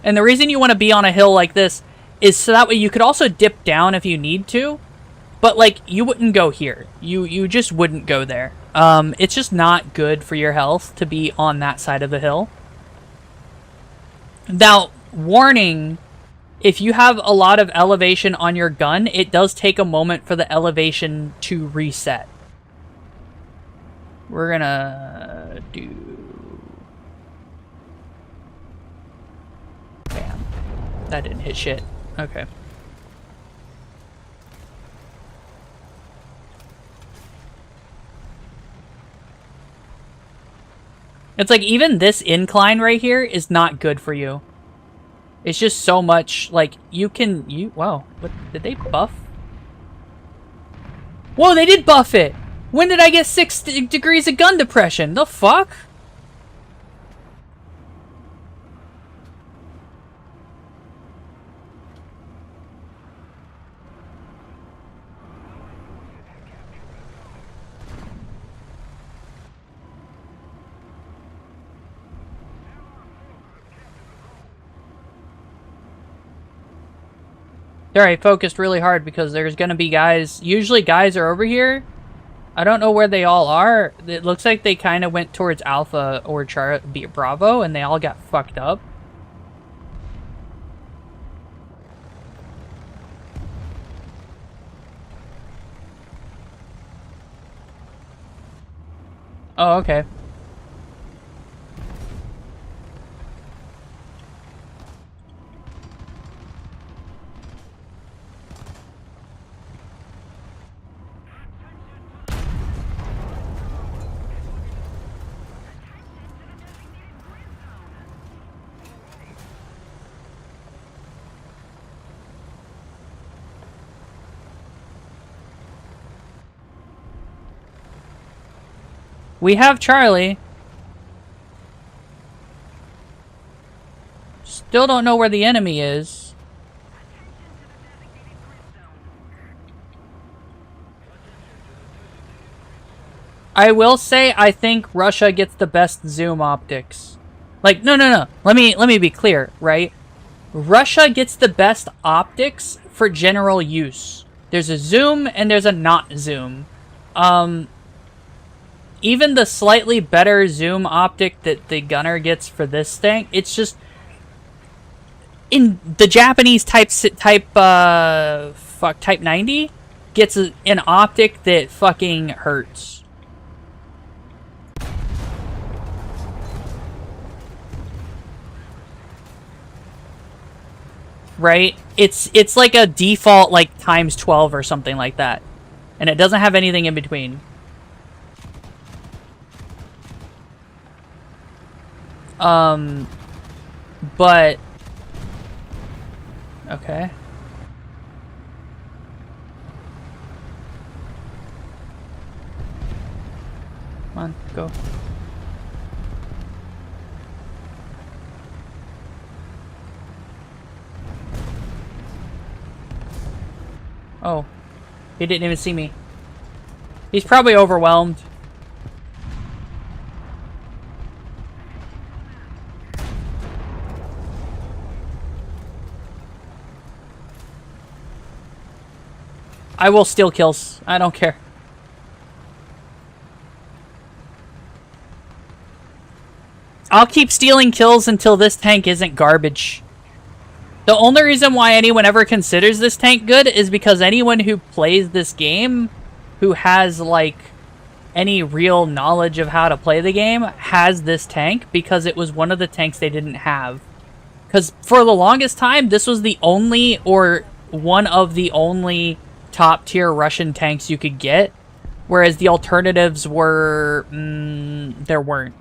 And the reason you want to be on a hill like this is so that way you could also dip down if you need to. But, like, you wouldn't go here. You just wouldn't go there. It's just not good for your health to be on that side of the hill. Now, warning, if you have a lot of elevation on your gun, it does take a moment for the elevation to reset. We're gonna do... Bam. That didn't hit shit. Okay. It's like even this incline right here is not good for you. It's just so much, like, wow, what, did they buff? Whoa, they did buff it! When did I get 6 degrees of gun depression? The fuck? Alright, focused really hard because there's gonna be guys. Usually guys are over here. I don't know where they all are. It looks like they kind of went towards Alpha or Bravo and they all got fucked up. Oh, okay. We have Charlie. Still don't know where the enemy is. I will say I think Russia gets the best zoom optics. Like, no. Let me be clear, right? Russia gets the best optics for general use. There's a zoom and there's a not zoom. Even the slightly better zoom optic that the gunner gets for this thing, it's just in the Japanese type 90 gets an optic that fucking hurts. Right? It's like a default like times 12 or something like that. And it doesn't have anything in between. But okay. Come on, go. Oh, he didn't even see me. He's probably overwhelmed. I will steal kills. I don't care. I'll keep stealing kills until this tank isn't garbage. The only reason why anyone ever considers this tank good is because anyone who plays this game, who has, like, any real knowledge of how to play the game, has this tank because it was one of the tanks they didn't have. Because for the longest time, this was the only, or one of the only top-tier Russian tanks you could get, whereas the alternatives were, there weren't.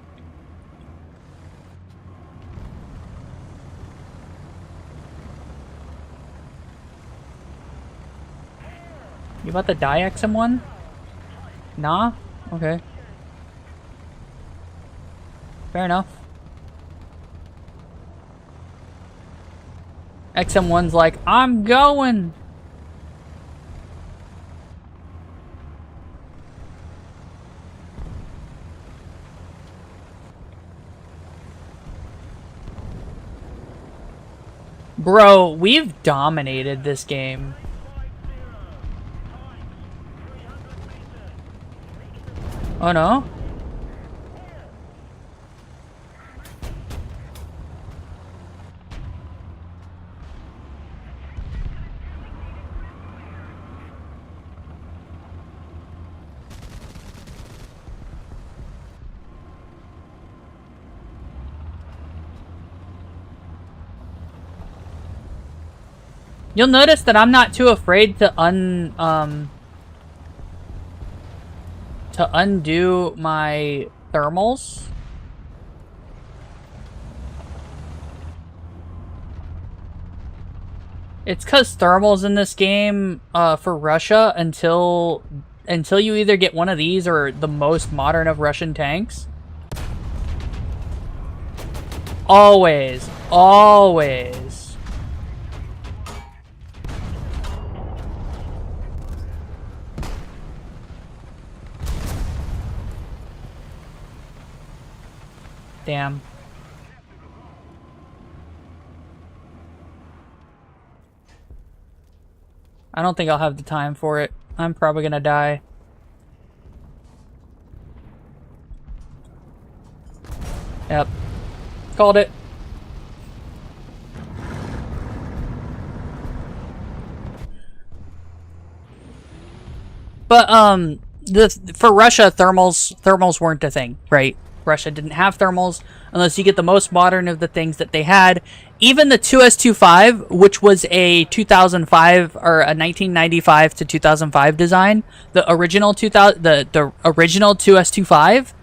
You about to die, XM1? Nah? Okay. Fair enough. XM1's like, I'm going! Bro, we've dominated this game. Oh no? You'll notice that I'm not too afraid to undo my thermals. It's because thermals in this game for Russia until you either get one of these or the most modern of Russian tanks. Always. Always. Damn. I don't think I'll have the time for it. I'm probably gonna die. Yep. Called it. But for Russia, thermals weren't a thing, right? Russia didn't have thermals unless you get the most modern of the things that they had. Even the 2S25, which was a 2005 or a 1995 to 2005 design, the original the original 2S25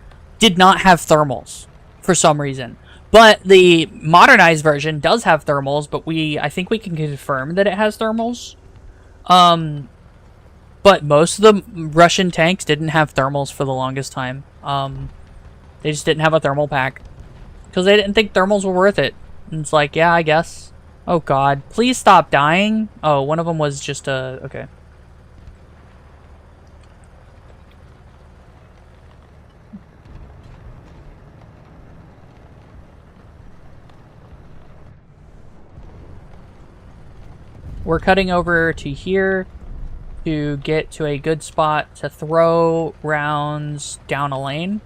did not have thermals for some reason. But the modernized version does have thermals, but I think we can confirm that it has thermals. But most of the Russian tanks didn't have thermals for the longest time. They just didn't have a thermal pack. Because they didn't think thermals were worth it. And it's like, yeah, I guess. Oh god, please stop dying. Oh, one of them was just okay. We're cutting over to here to get to a good spot to throw rounds down a lane.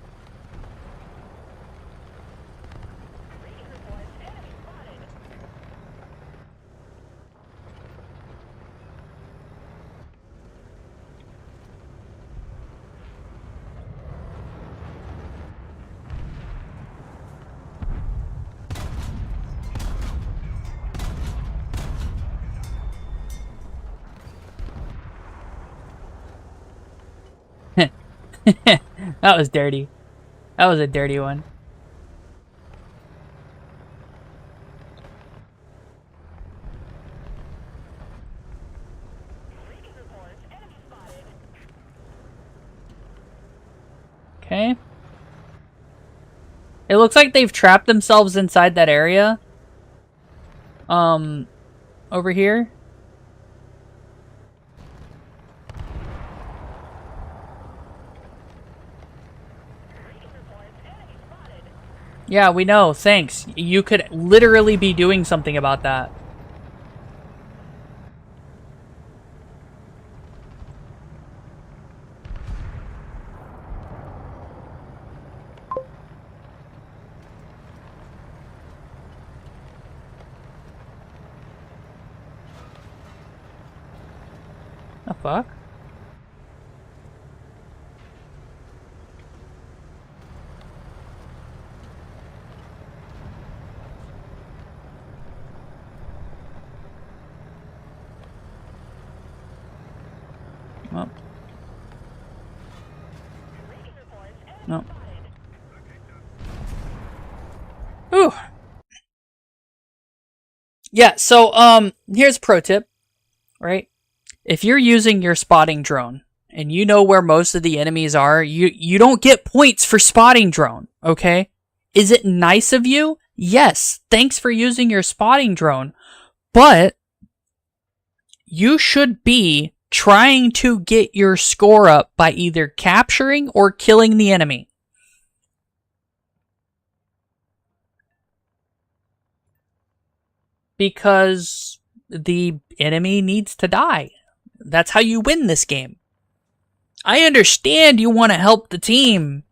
That was dirty. That was a dirty one. Okay. It looks like they've trapped themselves inside that area. Over here. Yeah, we know. Thanks. You could literally be doing something about that. The fuck? Oh. No. Ooh. Yeah, so here's a pro tip, right? If you're using your spotting drone and you know where most of the enemies are, you don't get points for spotting drone, okay? Is it nice of you? Yes, thanks for using your spotting drone. But you should be trying to get your score up by either capturing or killing the enemy. Because the enemy needs to die. That's how you win this game. I understand you want to help the team,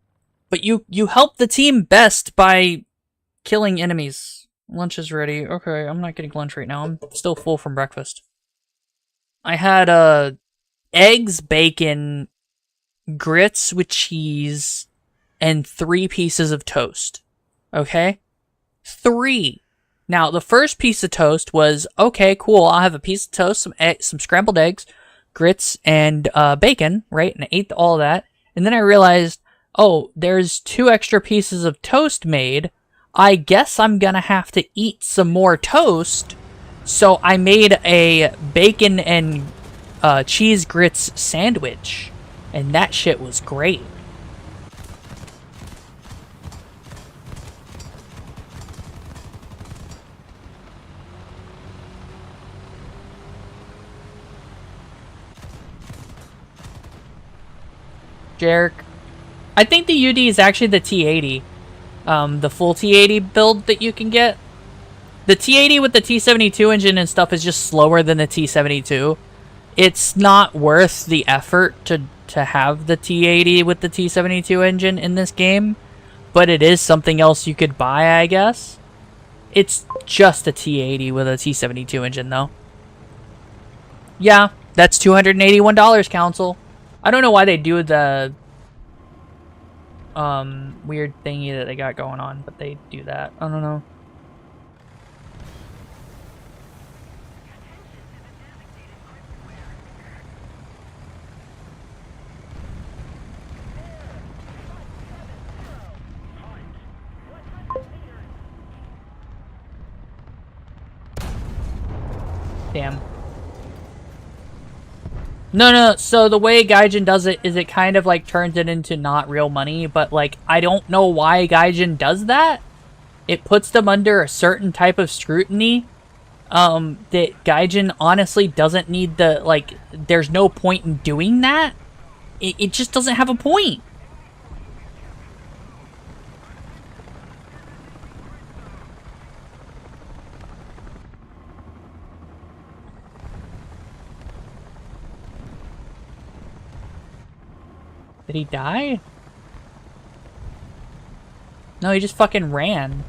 but you help the team best by killing enemies. Lunch is ready. Okay, I'm not getting lunch right now. I'm still full from breakfast. I had eggs, bacon, grits with cheese, and 3 pieces of toast. Okay? 3. Now, the first piece of toast was, okay, cool, I'll have a piece of toast, some scrambled eggs, grits, and bacon, right? And I ate all of that. And then I realized, oh, there's 2 extra pieces of toast made. I guess I'm gonna have to eat some more toast So I made a bacon and cheese grits sandwich, and that shit was great. Jarek, I think the UD is actually the T80, the full T80 build that you can get. The T80 with the T72 engine and stuff is just slower than the T72. It's not worth the effort to have the T80 with the T72 engine in this game, but it is something else you could buy, I guess. It's just a T80 with a T72 engine, though. Yeah, that's $281, Council. I don't know why they do the weird thingy that they got going on, but they do that. I don't know. Damn. No, so the way Gaijin does it is it kind of like turns it into not real money, but like I don't know why Gaijin does that. It puts them under a certain type of scrutiny that Gaijin honestly doesn't need the, like, there's no point in doing that. It just doesn't have a point. Did he die? No, he just fucking ran.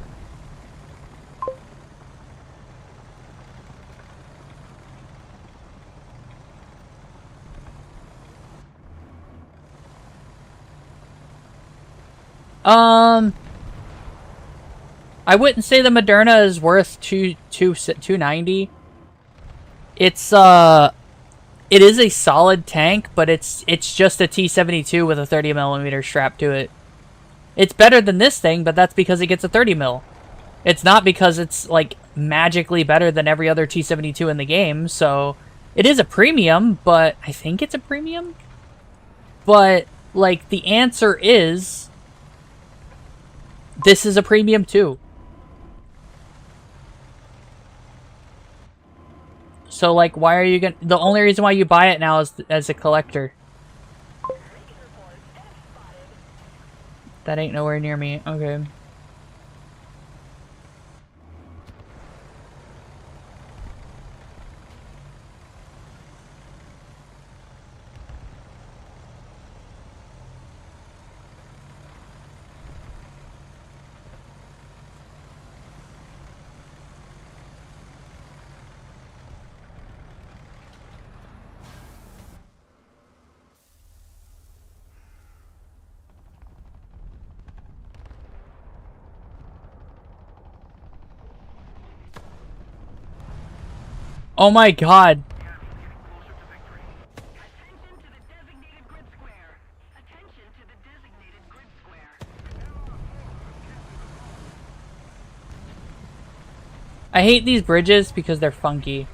I wouldn't say the Moderna is worth $290. It is a solid tank, but it's just a T-72 with a 30mm strap to it. It's better than this thing, but that's because it gets a 30mm. It's not because it's, like, magically better than every other T-72 in the game, so it is a premium, but I think it's a premium? But, like, the answer is this is a premium too. So, like, why are you gonna... The only reason why you buy it now is as a collector. That ain't nowhere near me. Okay. Oh my god. I hate these bridges because they're funky.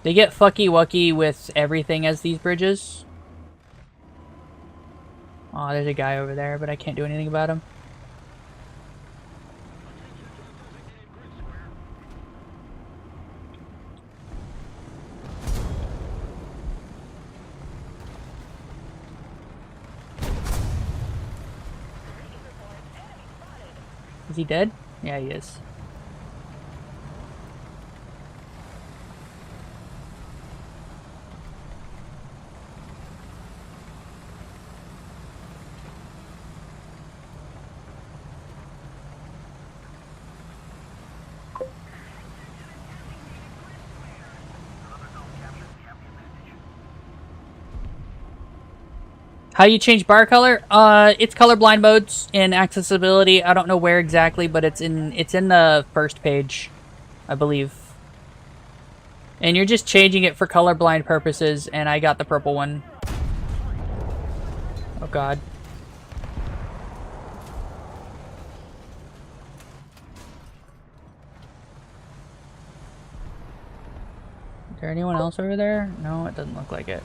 They get fucky-wucky with everything as these bridges. Oh, there's a guy over there, but I can't do anything about him. Is he dead? Yeah, he is. How you change bar color? It's colorblind modes in accessibility. I don't know where exactly, but it's in the first page, I believe. And you're just changing it for colorblind purposes, and I got the purple one. Oh god. Is there anyone else over there? No, it doesn't look like it.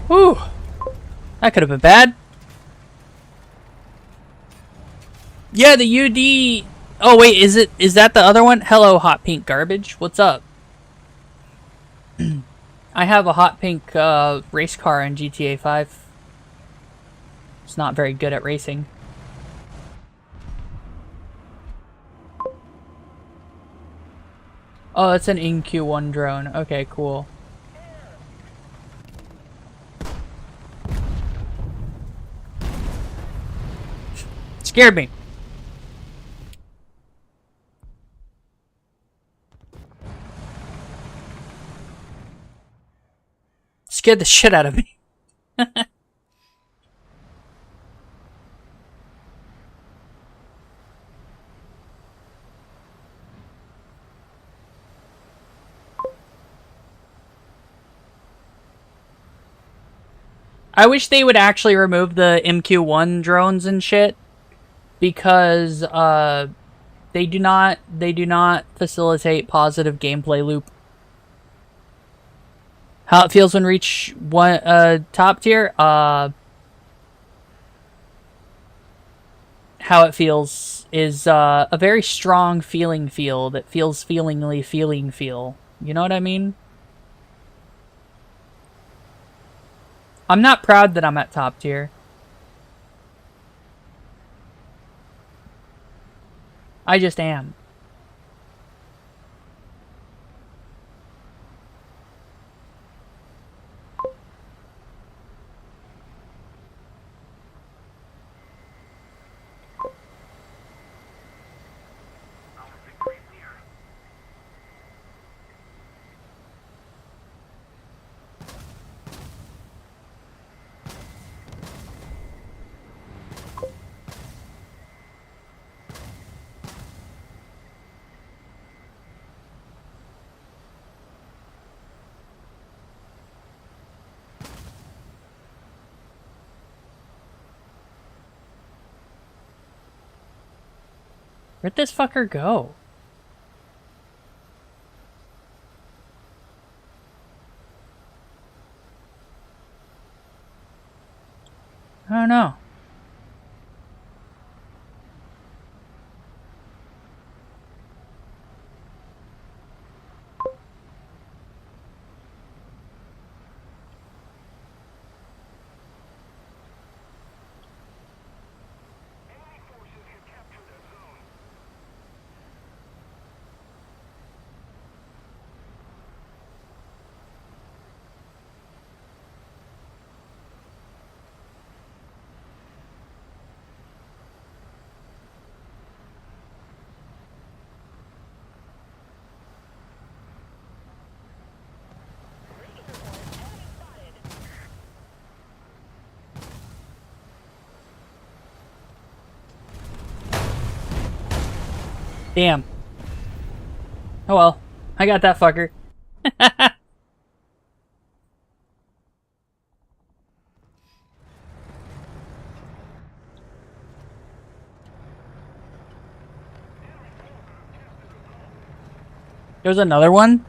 Whew! That could have been bad. Yeah, the UD... Oh wait, is that the other one? Hello, hot pink garbage. What's up? I have a hot pink race car in GTA 5. It's not very good at racing. Oh, it's an NQ1 drone. Okay, cool. Scared me. Scared the shit out of me. I wish they would actually remove the MQ1 drones and shit, because they do not facilitate positive gameplay loop. How it feels when reach one top tier? How it feels is a very strong feeling feel that feels feelingly feeling feel. You know what I mean? I'm not proud that I'm at top tier. I just am. Where'd this fucker go? I don't know. Damn. Oh well. I got that fucker. There's another one?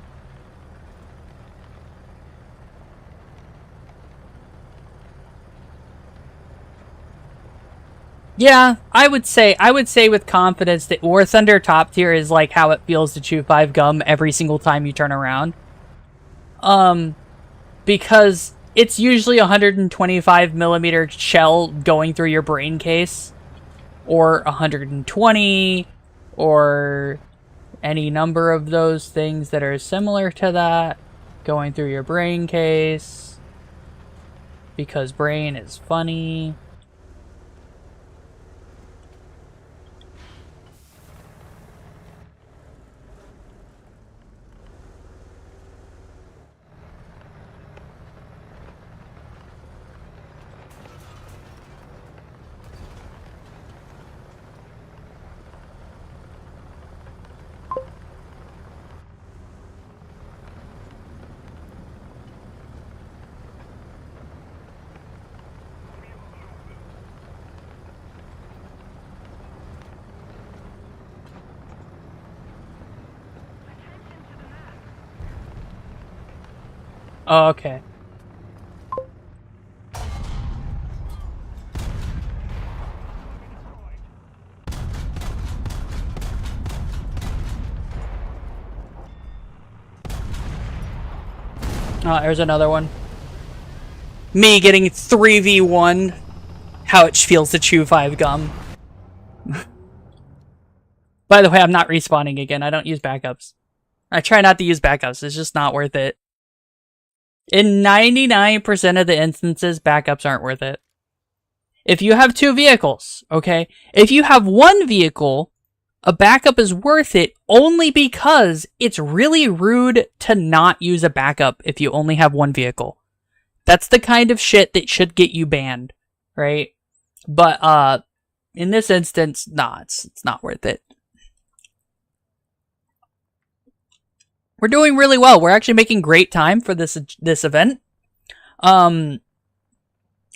Yeah, I would say with confidence that War Thunder top tier is like how it feels to chew 5 gum every single time you turn around. Because it's usually 125mm shell going through your brain case, or 120, or any number of those things that are similar to that going through your brain case. because brain is funny. Oh, okay. Oh, there's another one. Me getting 3v1. How it feels to chew 5 gum. By the way, I'm not respawning again. I don't use backups. I try not to use backups. It's just not worth it. In 99% of the instances, backups aren't worth it. If you have 2 vehicles, okay? If you have 1 vehicle, a backup is worth it only because it's really rude to not use a backup if you only have 1 vehicle. That's the kind of shit that should get you banned, right? But in this instance, nah, it's not worth it. We're doing really well. We're actually making great time for this event.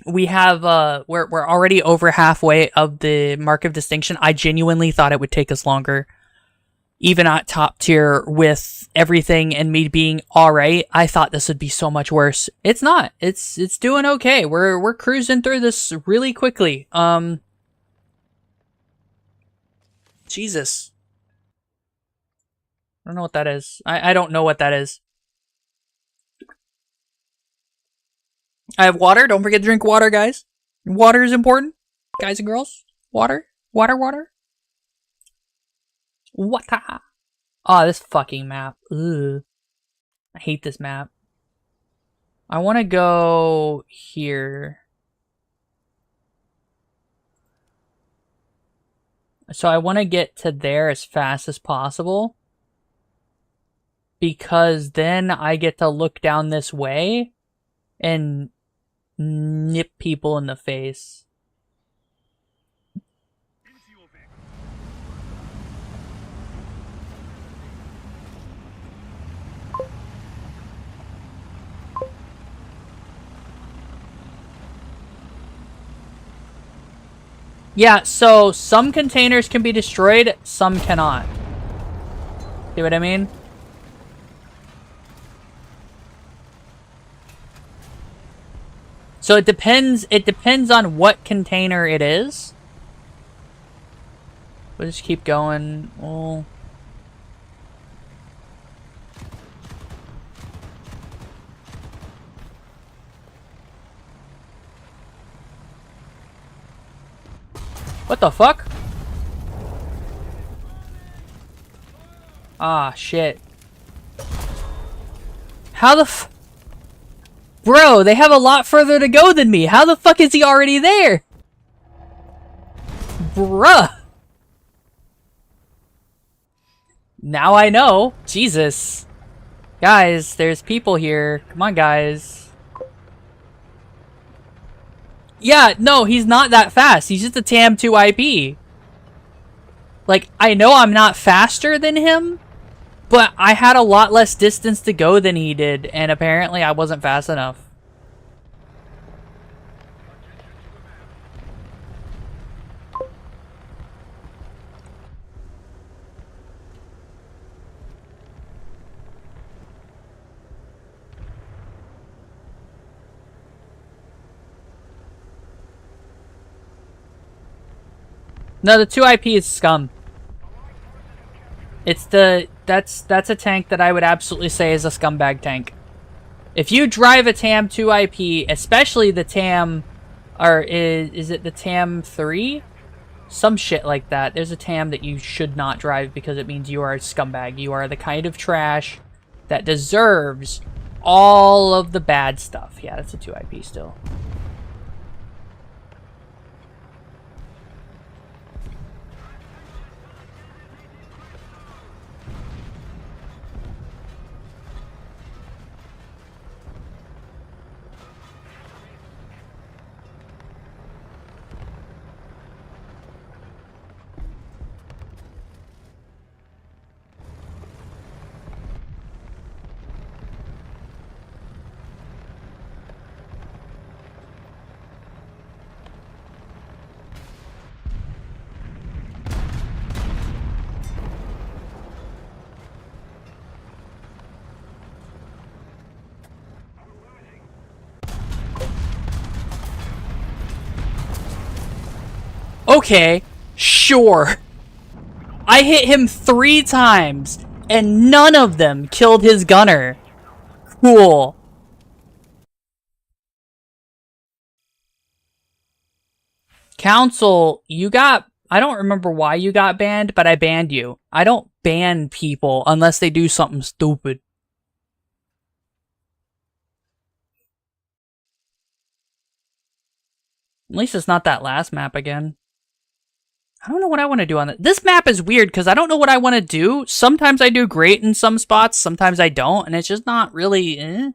We have we're already over halfway of the mark of distinction. I genuinely thought it would take us longer. Even at top tier with everything and me being alright, I thought this would be so much worse. It's not. It's doing okay. We're cruising through this really quickly. Jesus. I don't know what that is. I don't know what that is. I have water. Don't forget to drink water, guys. Water is important. Guys and girls. Water. Water, water. Water. Oh, this fucking map. Ugh. I hate this map. I want to go here. So I want to get to there as fast as possible. Because then I get to look down this way and nip people in the face. Yeah, so some containers can be destroyed, some cannot. See what I mean? So it depends on what container it is. We'll just keep going. Well, what the fuck? Ah, shit. How the f- Bro, they have a lot further to go than me. How the fuck is he already there? Bruh. Now I know. Jesus. Guys, there's people here. Come on, guys. Yeah, no, he's not that fast. He's just a TAM2 IP. Like, I know I'm not faster than him, but I had a lot less distance to go than he did, and apparently I wasn't fast enough. No, the 2 IP is scum. It's that's a tank that I would absolutely say is a scumbag tank. If you drive a TAM2 IP, especially the TAM, or is it the TAM 3? Some shit like that. There's a TAM that you should not drive because it means you are a scumbag. You are the kind of trash that deserves all of the bad stuff. Yeah, that's a 2 IP still. Okay, sure. I hit him 3 times, and none of them killed his gunner. Cool. Council, you got... I don't remember why you got banned, but I banned you. I don't ban people unless they do something stupid. At least it's not that last map again. I don't know what I want to do on it. This map is weird because I don't know what I want to do. Sometimes I do great in some spots, sometimes I don't, and it's just not really...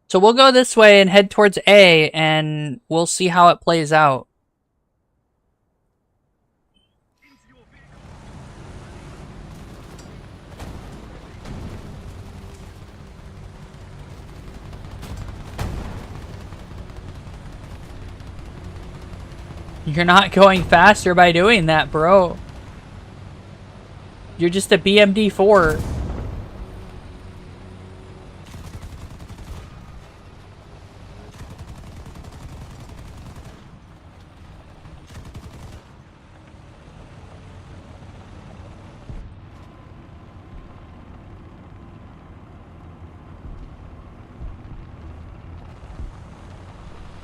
So we'll go this way and head towards A, and we'll see how it plays out. You're not going faster by doing that, bro. You're just a BMD4.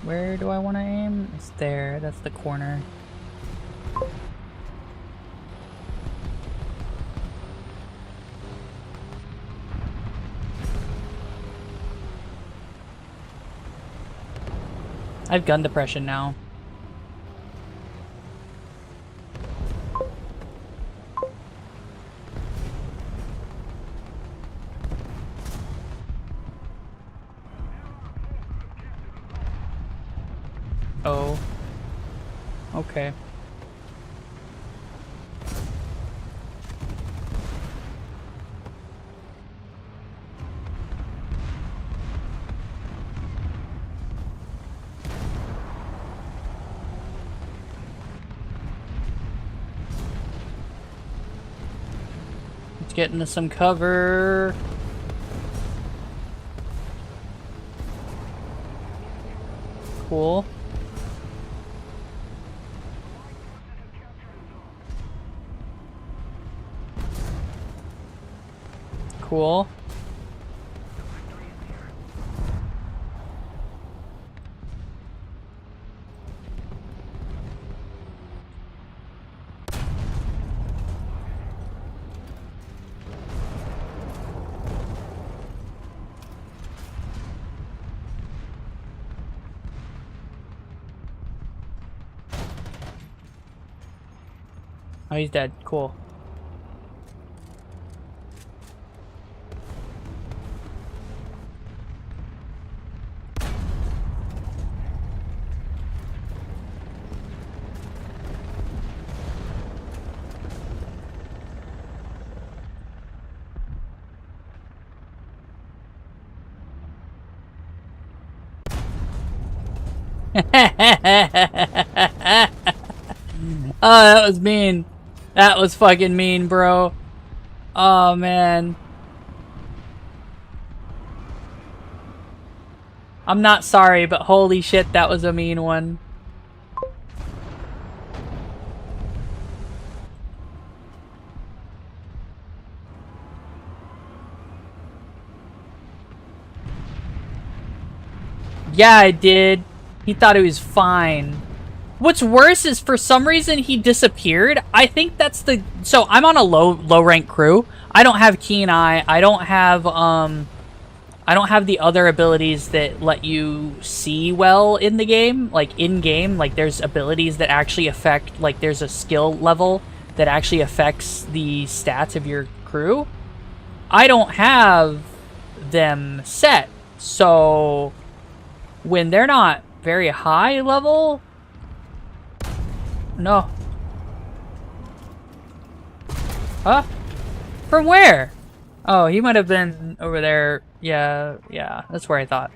Where do I want to aim? It's there. That's the corner. I have gun depression now. Oh. Okay. Let's get into some cover. Cool. Cool. Oh, he's dead. Cool. Oh, that was mean. That was fucking mean, bro. Oh, man. I'm not sorry, but holy shit, that was a mean one. Yeah, I did. He thought he was fine. What's worse is for some reason he disappeared. I think that's the... So I'm on a low rank crew. I don't have keen eye. I don't have the other abilities that let you see well in the game, like in game. Like there's abilities that actually affect, like there's a skill level that actually affects the stats of your crew. I don't have them set. So when they're not very high level, no. Huh? From where? Oh, he might have been over there. Yeah, that's where I thought.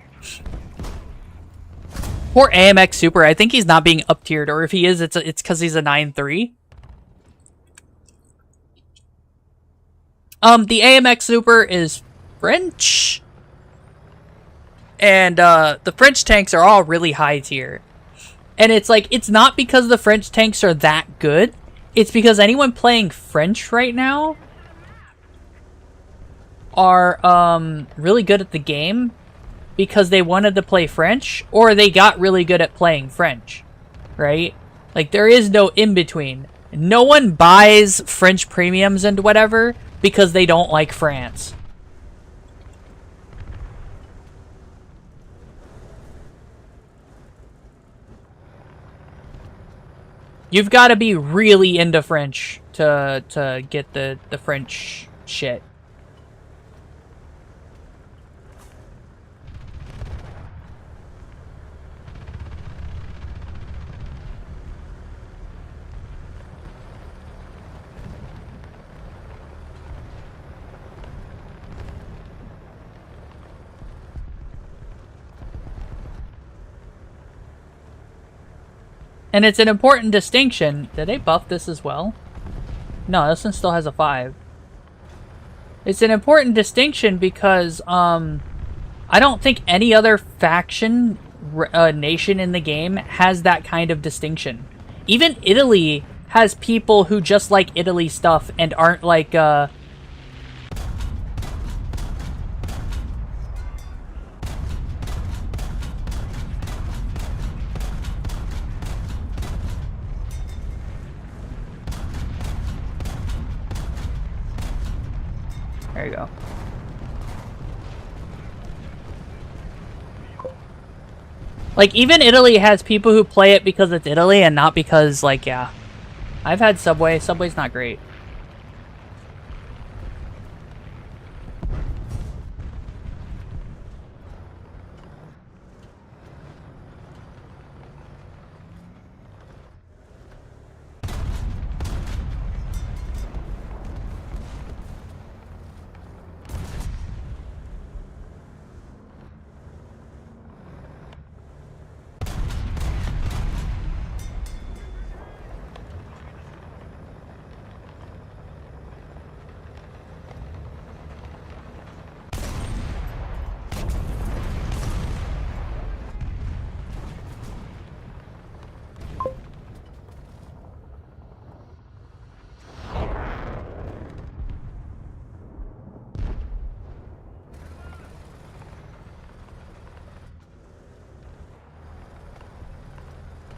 Poor AMX Super. I think he's not being up tiered, or if he is, it's because he's a 9-3. The AMX Super is French. And the French tanks are all really high tier. And it's like, it's not because the French tanks are that good. It's because anyone playing French right now are really good at the game because they wanted to play French, or they got really good at playing French, right? Like, there is no in-between. No one buys French premiums and whatever because they don't like France. You've got to be really into French to get the French shit. And it's an important distinction. Did they buff this as well? No, this one still has a 5. It's an important distinction because I don't think any other faction nation in the game has that kind of distinction. Even Italy has people who just like Italy stuff and aren't like there you go. Like, even Italy has people who play it because it's Italy and not because, like, yeah. I've had Subway. Subway's not great.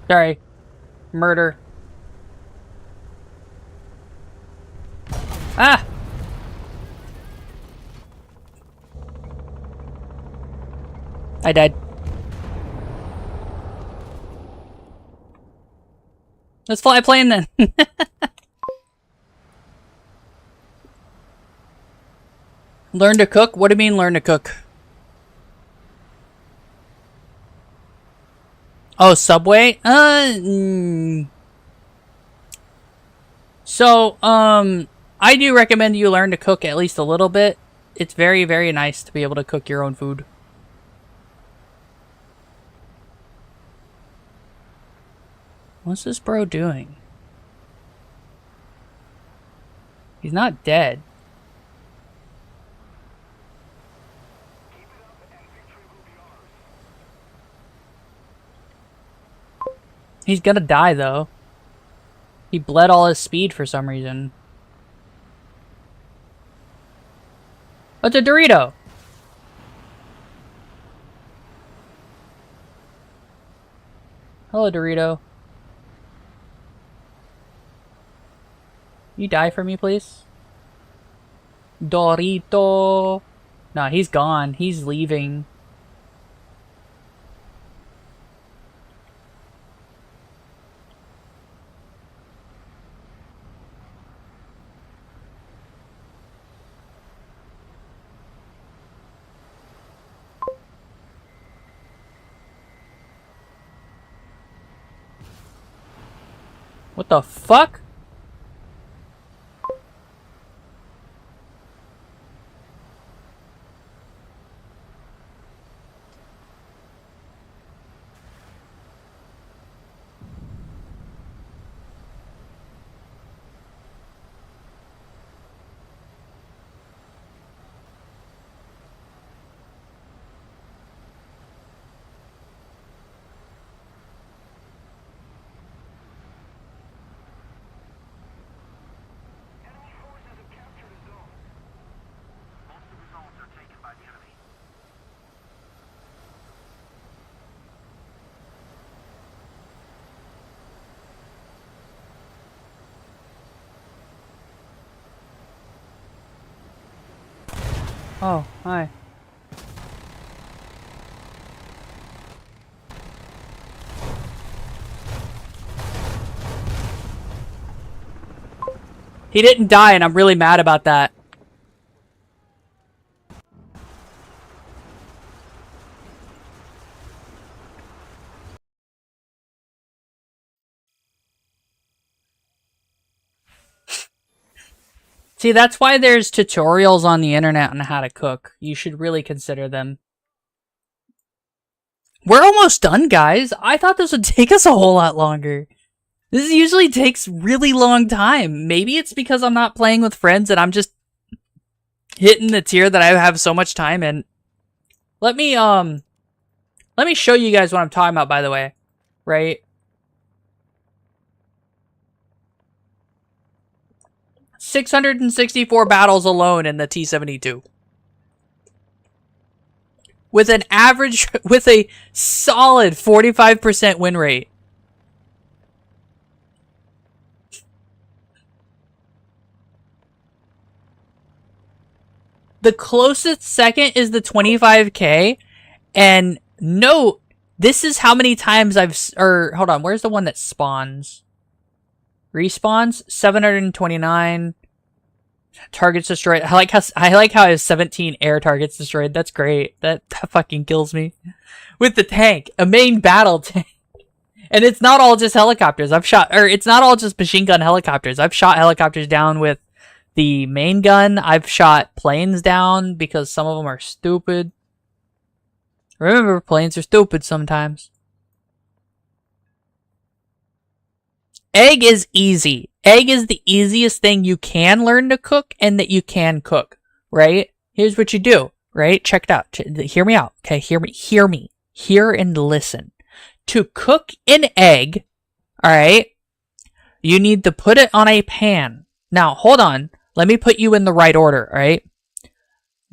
Sorry. Murder. Ah! I died. Let's fly a plane then. Learn to cook? What do you mean learn to cook? Oh, Subway? So, I do recommend you learn to cook at least a little bit. It's very, very nice to be able to cook your own food. What's this bro doing? He's not dead. He's gonna die, though. He bled all his speed for some reason. Oh, it's a Dorito! Hello, Dorito. You die for me, please? Dorito! No, he's gone. He's leaving. What the fuck? Oh, hi. He didn't die, and I'm really mad about that. See, that's why there's tutorials on the internet on how to cook. You should really consider them. We're almost done, guys. I thought this would take us a whole lot longer. This usually takes really long time. Maybe it's because I'm not playing with friends and I'm just hitting the tier that I have so much time in. Let me show you guys what I'm talking about, by the way. Right? 664 battles alone in the T-72. With an average, with a solid 45% win rate. The closest second is the 25k. And note, this is how many times I've, or hold on, where's the one that spawns? Respawns 729 targets destroyed. I like how I have 17 air targets destroyed. That's great. That fucking kills me. With the tank, a main battle tank, and it's not all just helicopters. It's not all just machine gun helicopters. I've shot helicopters down with the main gun. I've shot planes down because some of them are stupid. Remember, planes are stupid sometimes. Egg is easy. Egg is the easiest thing you can learn to cook and that you can cook, right? Here's what you do, right? Check it out. Hear me out, okay? Hear me. Hear and listen. To cook an egg, all right, you need to put it on a pan. Now, hold on. Let me put you in the right order, all right?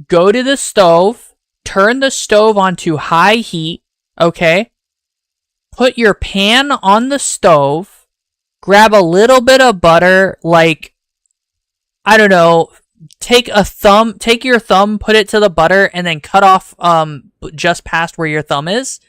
Go to the stove. Turn the stove onto high heat, okay? Put your pan on the stove. Grab a little bit of butter, like, I don't know, take your thumb, put it to the butter, and then cut off just past where your thumb is.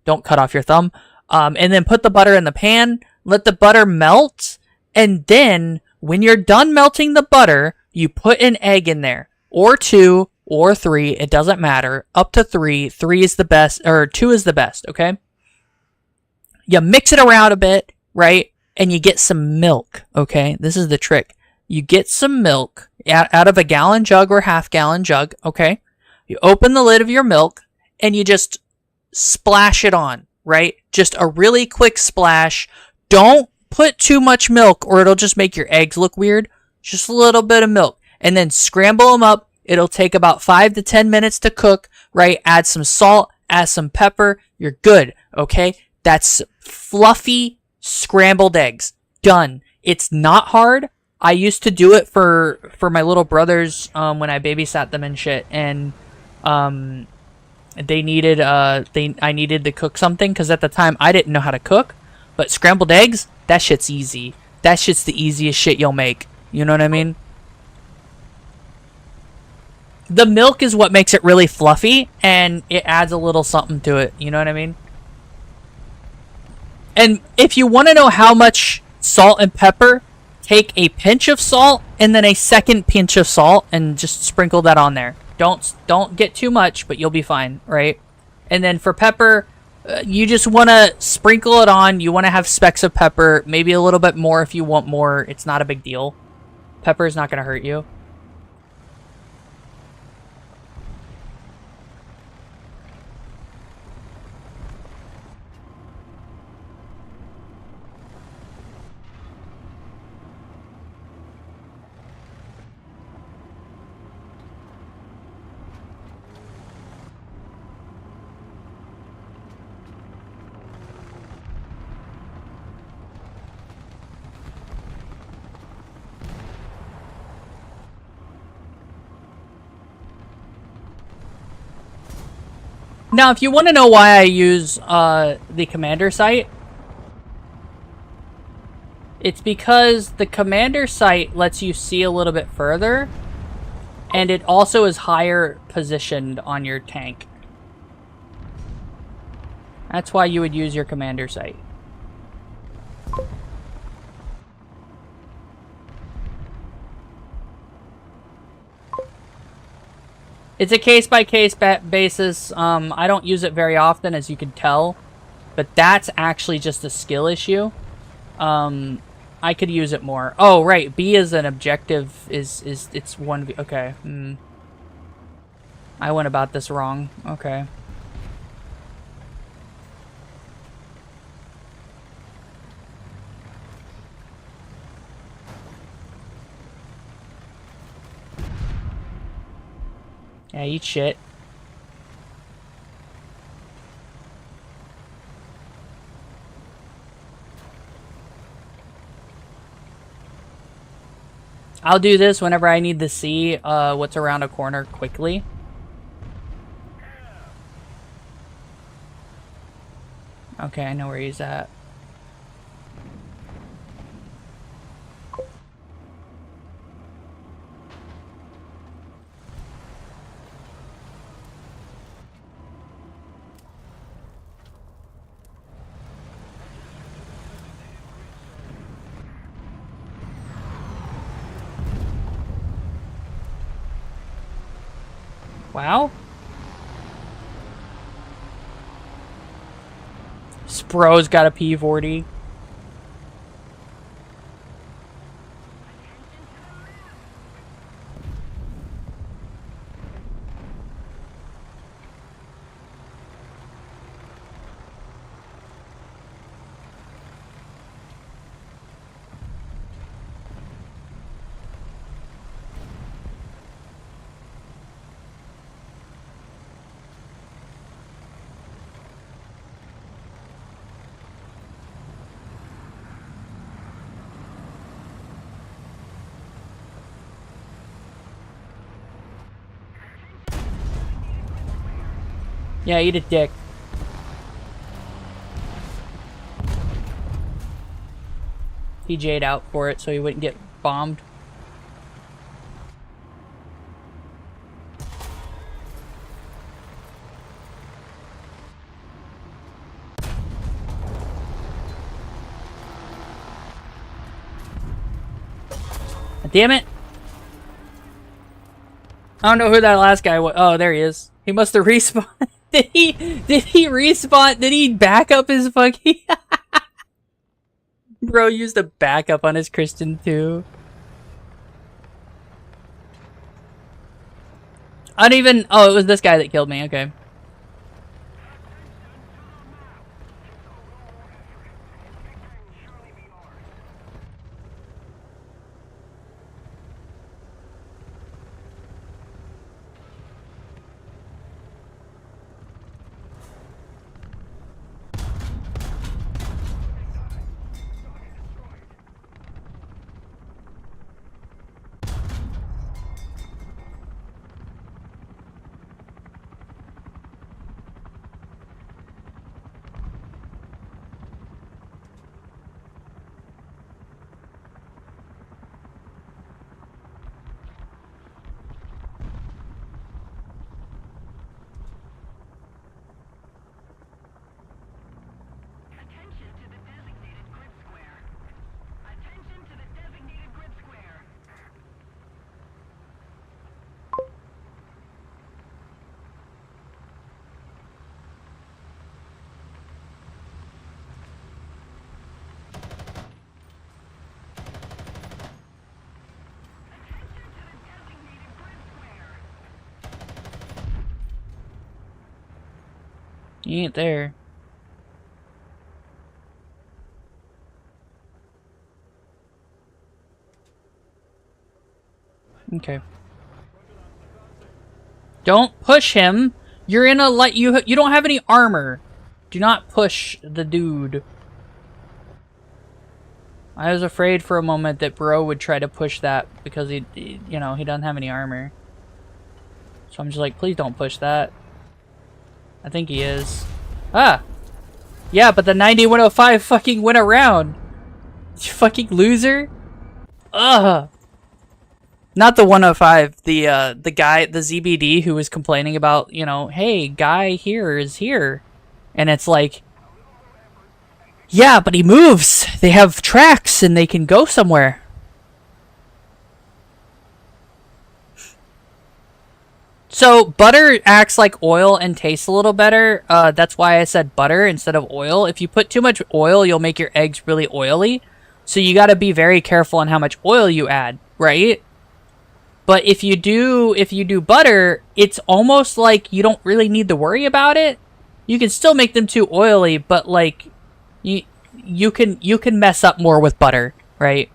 Don't cut off your thumb. And then put the butter in the pan, let the butter melt, and then when you're done melting the butter, you put an egg in there. Or 2, or 3, it doesn't matter. Up to 3. 3 is the best, or 2 is the best, okay? You mix it around a bit, right? And you get some milk, okay? This is the trick. You get some milk out of a gallon jug or half-gallon jug, okay? You open the lid of your milk, and you just splash it on, right? Just a really quick splash. Don't put too much milk, or it'll just make your eggs look weird. Just a little bit of milk. And then scramble them up. It'll take about 5 to 10 minutes to cook, right? Add some salt, add some pepper. You're good, okay? That's fluffy scrambled eggs. Done. It's not hard. I used to do it for my little brothers when I babysat them and shit, and they needed I needed to cook something because at the time I didn't know how to cook. But scrambled eggs, that shit's easy. That shit's the easiest shit you'll make. You know what I mean? The milk is what makes it really fluffy, and it adds a little something to it. You know what I mean? And if you want to know how much salt and pepper, take a pinch of salt and then a second pinch of salt and just sprinkle that on there. Don't get too much, but you'll be fine, right? And then for pepper, you just want to sprinkle it on. You want to have specks of pepper, maybe a little bit more if you want more. It's not a big deal. Pepper is not going to hurt you. Now, if you want to know why I use the commander sight, it's because the commander sight lets you see a little bit further, And it also is higher positioned on your tank. That's why you would use your commander sight. It's a case-by-case basis. I don't use it very often, as you can tell. But that's actually just a skill issue. I could use it more. Oh, right. B is an objective. It's 1v. Okay. I went about this wrong. Okay. Yeah, eat shit. I'll do this whenever I need to see what's around a corner quickly. Okay, I know where he's at. Wow. Spro's got a P40. Yeah, eat a dick. He J'd out for it so he wouldn't get bombed. Damn it! I don't know who that last guy was. Oh, there he is. He must have respawned. Did he respawn? Did he back up his fucking... Bro used a backup on his Christian too. I don't even... Oh, it was this guy that killed me. Okay. You ain't there. Okay. Don't push him. You're in a light. You don't have any armor. Do not push the dude. I was afraid for a moment that Bro would try to push that because he you know, he doesn't have any armor. So I'm just like, please don't push that. I think he is. Ah! Yeah, but the 90-105 fucking went around. You fucking loser. Ugh! Not the 105, the guy, the ZBD who was complaining about, you know, hey, guy here is here. And it's like, yeah, but he moves. They have tracks and they can go somewhere. So butter acts like oil and tastes a little better. That's why I said butter instead of oil. If you put too much oil, you'll make your eggs really oily. So you got to be very careful on how much oil you add, right? But if you do butter, it's almost like you don't really need to worry about it. You can still make them too oily, but like you can mess up more with butter, right?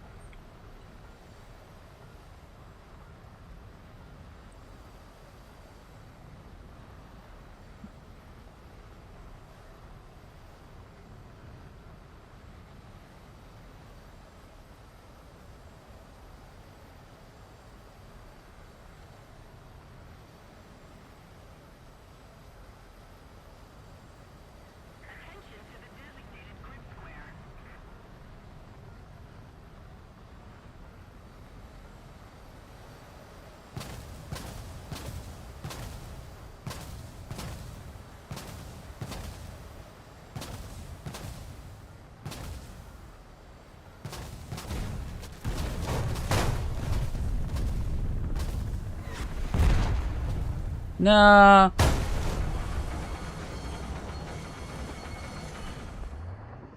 Nah.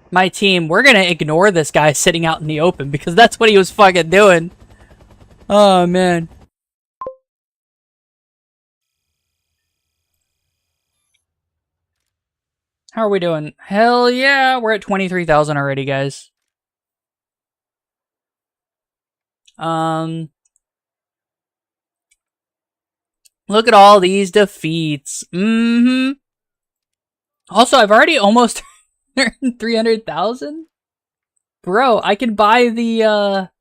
My team, we're gonna ignore this guy sitting out in the open because that's what he was fucking doing. Oh, man. How are we doing? Hell yeah, we're at 23,000 already, guys. Look at all these defeats. Also, I've already almost earned 300,000? Bro, I can buy the,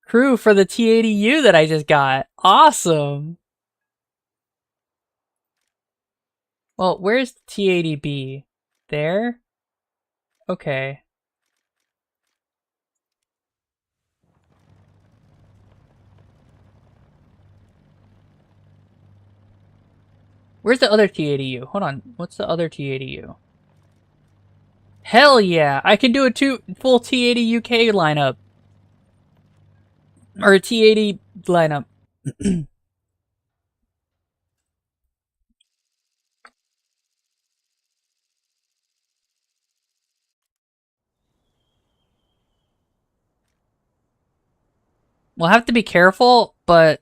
crew for the T-80U that I just got. Awesome. Well, where's the T-80B? There? Okay. Where's the other T-80U? Hold on. What's the other T-80U? Hell yeah! I can do a full T-80 UK lineup. Or a T-80 lineup. We'll have to be careful, but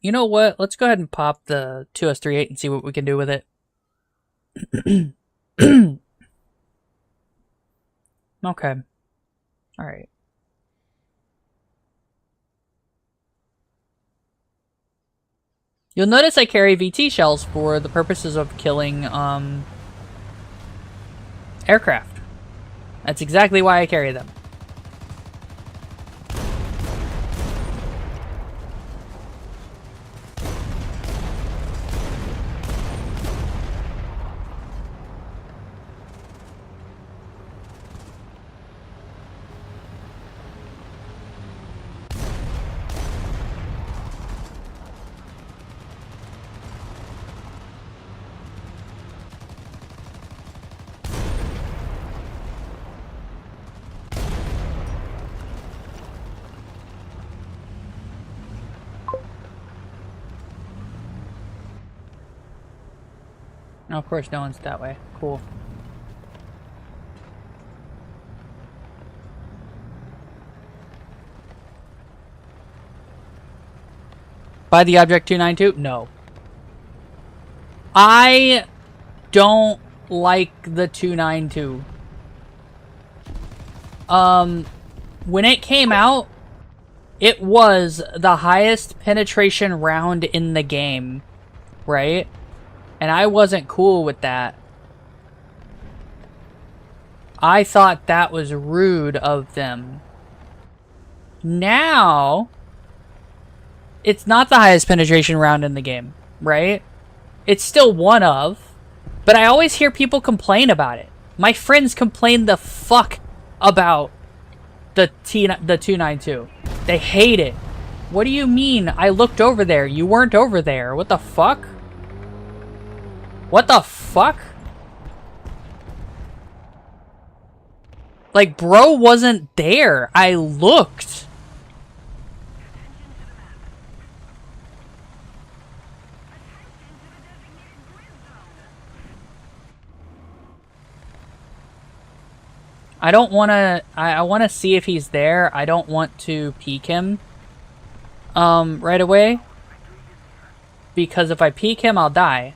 you know what? Let's go ahead and pop the 2S38 and see what we can do with it. Okay. Alright. You'll notice I carry VT shells for the purposes of killing, aircraft. That's exactly why I carry them. No, of course, no one's that way. Cool. Buy the Object 292? No. I don't like the 292. When it came out, it was the highest penetration round in the game, right? And I wasn't cool with that. I thought that was rude of them. Now, it's not the highest penetration round in the game, right? It's still one of, but I always hear people complain about it. My friends complain the fuck about the 292. They hate it. What do you mean? I looked over there. You weren't over there. What the fuck? What the fuck? Like, bro wasn't there. I looked. I don't want to... I want to see if he's there. I don't want to peek him right away. Because if I peek him, I'll die.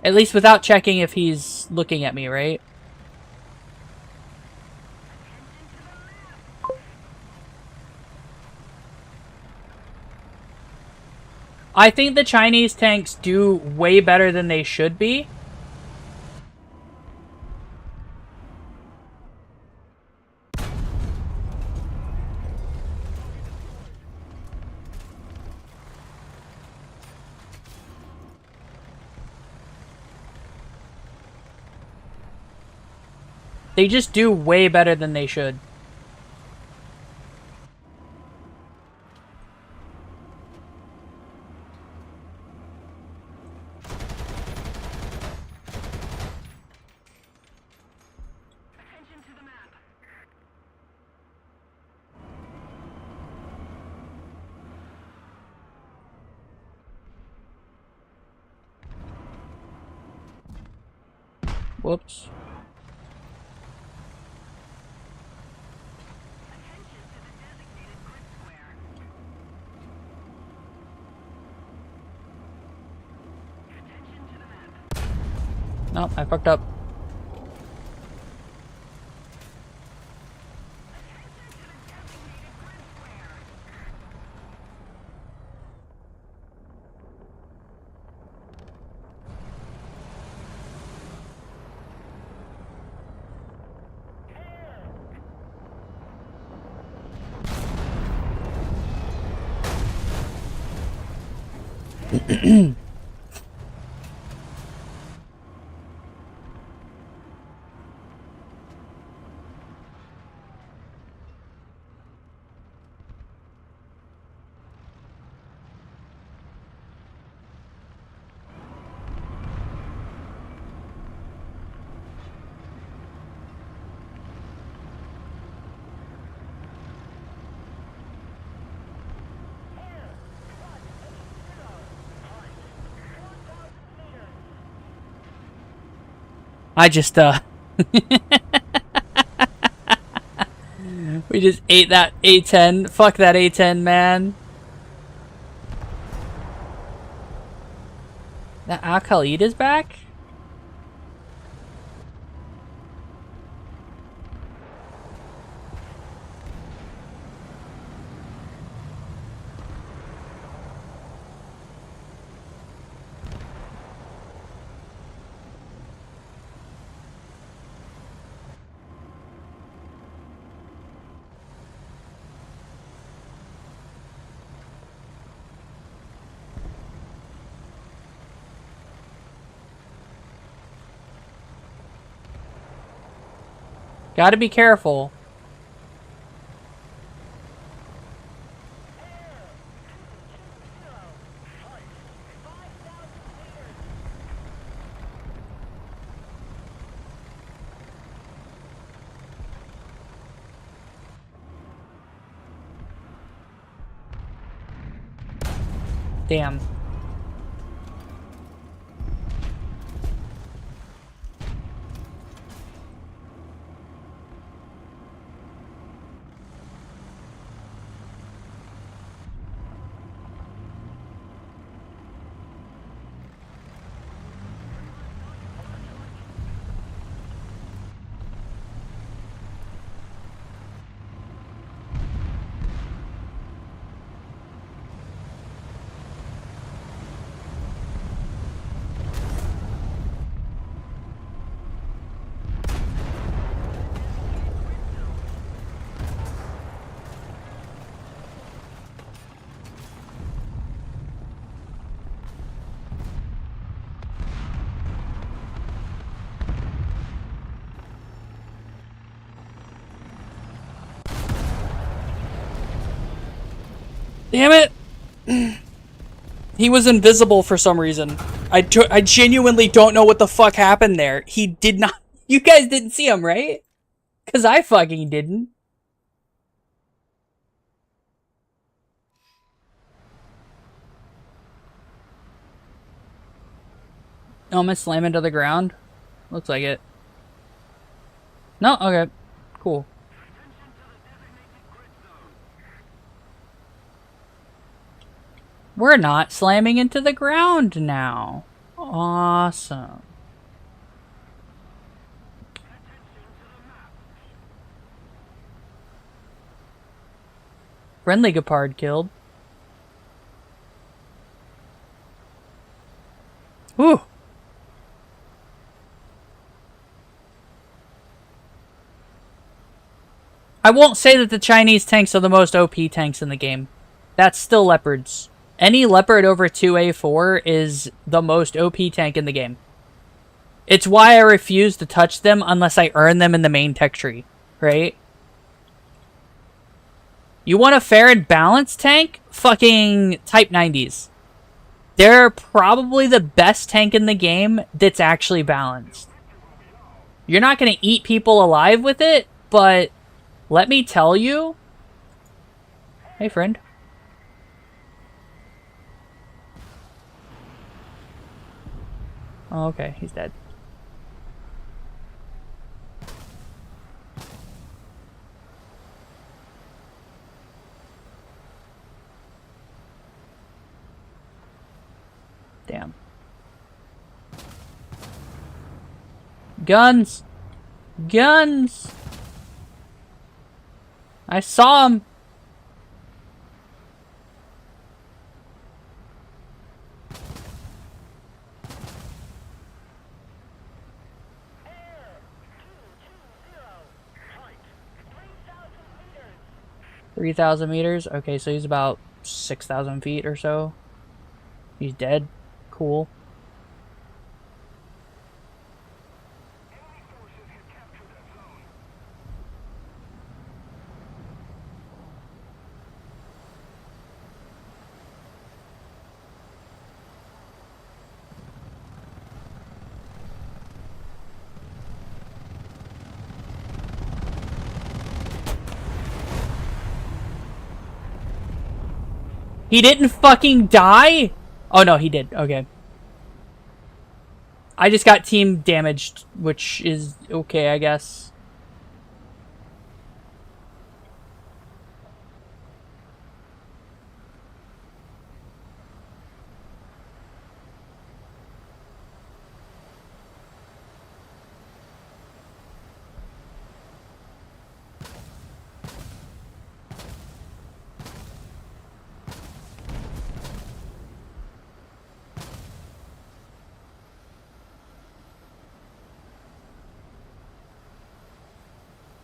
At least without checking if he's looking at me, right? I think the Chinese tanks do way better than they should be. They just do way better than they should. Whoops. Nope, I fucked up. I just, we just ate that A-10. Fuck that A-10, man. That Al-Khalid is back? Gotta be careful. Damn. Damn it! He was invisible for some reason. I genuinely don't know what the fuck happened there. He did not... You guys didn't see him, right? Because I fucking didn't. Oh, I'm gonna slam into the ground? Looks like it. No? Okay. Cool. We're not slamming into the ground now. Awesome. Friendly Gepard killed. Ooh. I won't say that the Chinese tanks are the most OP tanks in the game. That's still Leopards. Any Leopard over 2A4 is the most OP tank in the game. It's why I refuse to touch them unless I earn them in the main tech tree, right? You want a fair and balanced tank? Fucking Type 90s. They're probably the best tank in the game that's actually balanced. You're not going to eat people alive with it, but let me tell you... Hey, friend. Oh, okay. He's dead. Damn. Guns! Guns! I saw him! Air 220. 3,000 meters? Okay, so he's about 6,000 feet or so. He's dead. Cool. Enemy forces have captured that zone. He didn't fucking die? Oh no, he did. Okay. I just got team damaged, which is okay, I guess.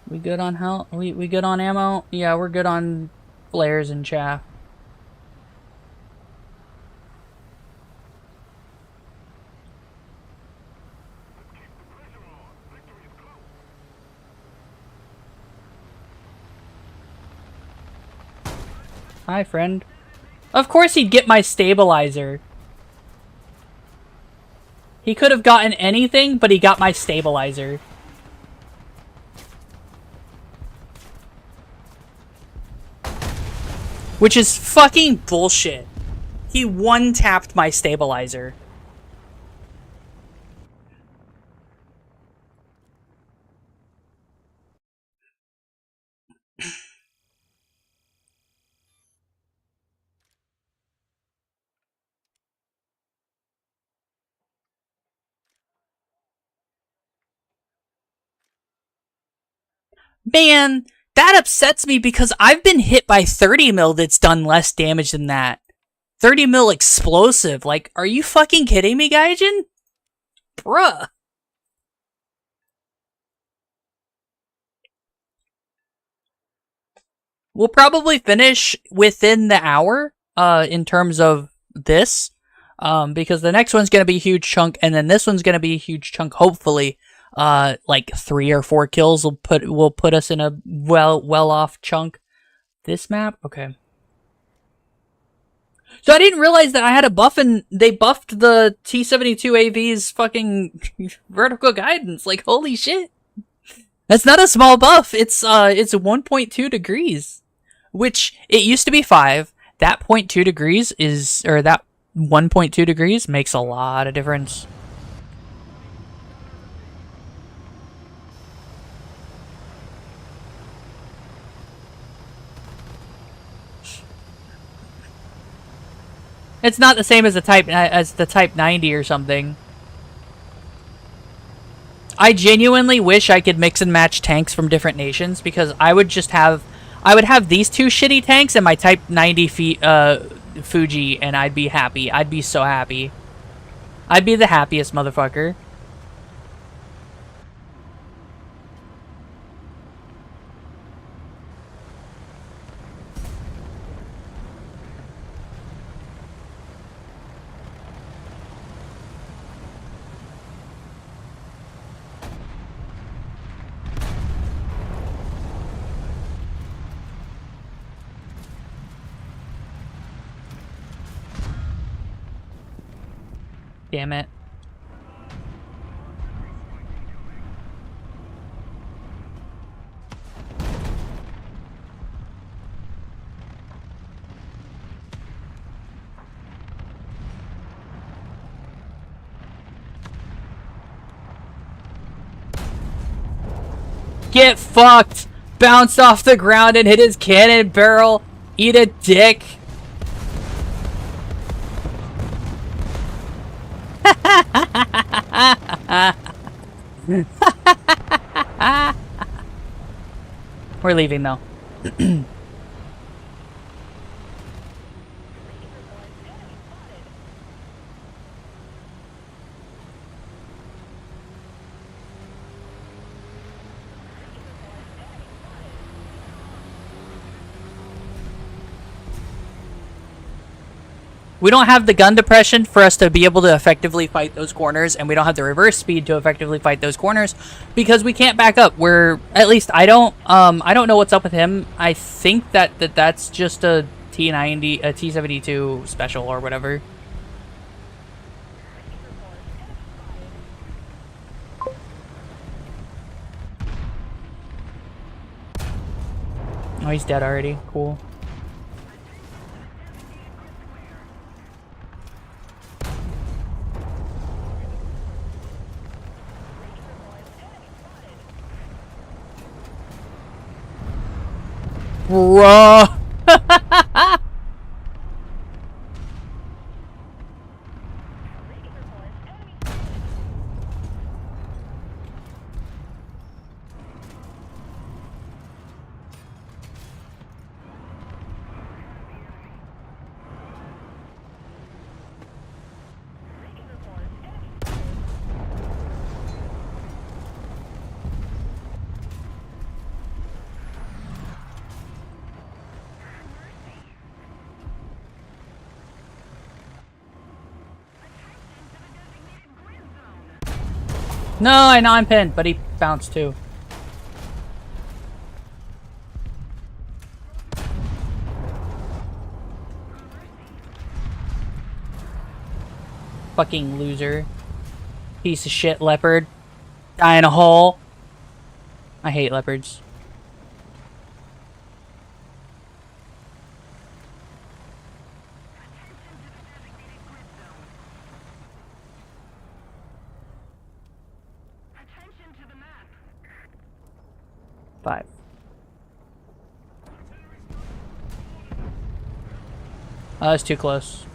We good on health? We good on ammo? Yeah, we're good on flares and chaff. Hi, friend. Of course he'd get my stabilizer. He could have gotten anything, but he got my stabilizer. Which is fucking bullshit. He one-tapped my stabilizer. Man, that upsets me because I've been hit by 30 mil that's done less damage than that. 30 mil explosive. Like, are you fucking kidding me, Gaijin? Bruh. We'll probably finish within the hour, in terms of this. Because the next one's gonna be a huge chunk, and then this one's gonna be a huge chunk, hopefully. Like 3 or 4 kills will put us in a well off chunk. This map? Okay. So I didn't realize that I had a buff and they buffed the T-72-AV's fucking vertical guidance. Like, holy shit. That's not a small buff. It's 1.2 degrees. Which, it used to be 5. That 0.2 degrees is, or that 1.2 degrees makes a lot of difference. It's not the same as the Type 90 or something. I genuinely wish I could mix and match tanks from different nations because I would have these two shitty tanks and my Type 90 Fuji, and I'd be happy. I'd be so happy. I'd be the happiest motherfucker. Damn it. Get fucked! Bounced off the ground and hit his cannon barrel. Eat a dick. We're leaving though. We don't have the gun depression for us to be able to effectively fight those corners, and we don't have the reverse speed to effectively fight those corners because we can't back up. We're, at least I don't know what's up with him. I think that's just a T90, a T-72 special or whatever. Oh, he's dead already. Cool. Bruh. No, I know I'm pinned, but he bounced too. Fucking loser. Piece of shit leopard. Die in a hole. I hate leopards. Five. Oh, that's too close.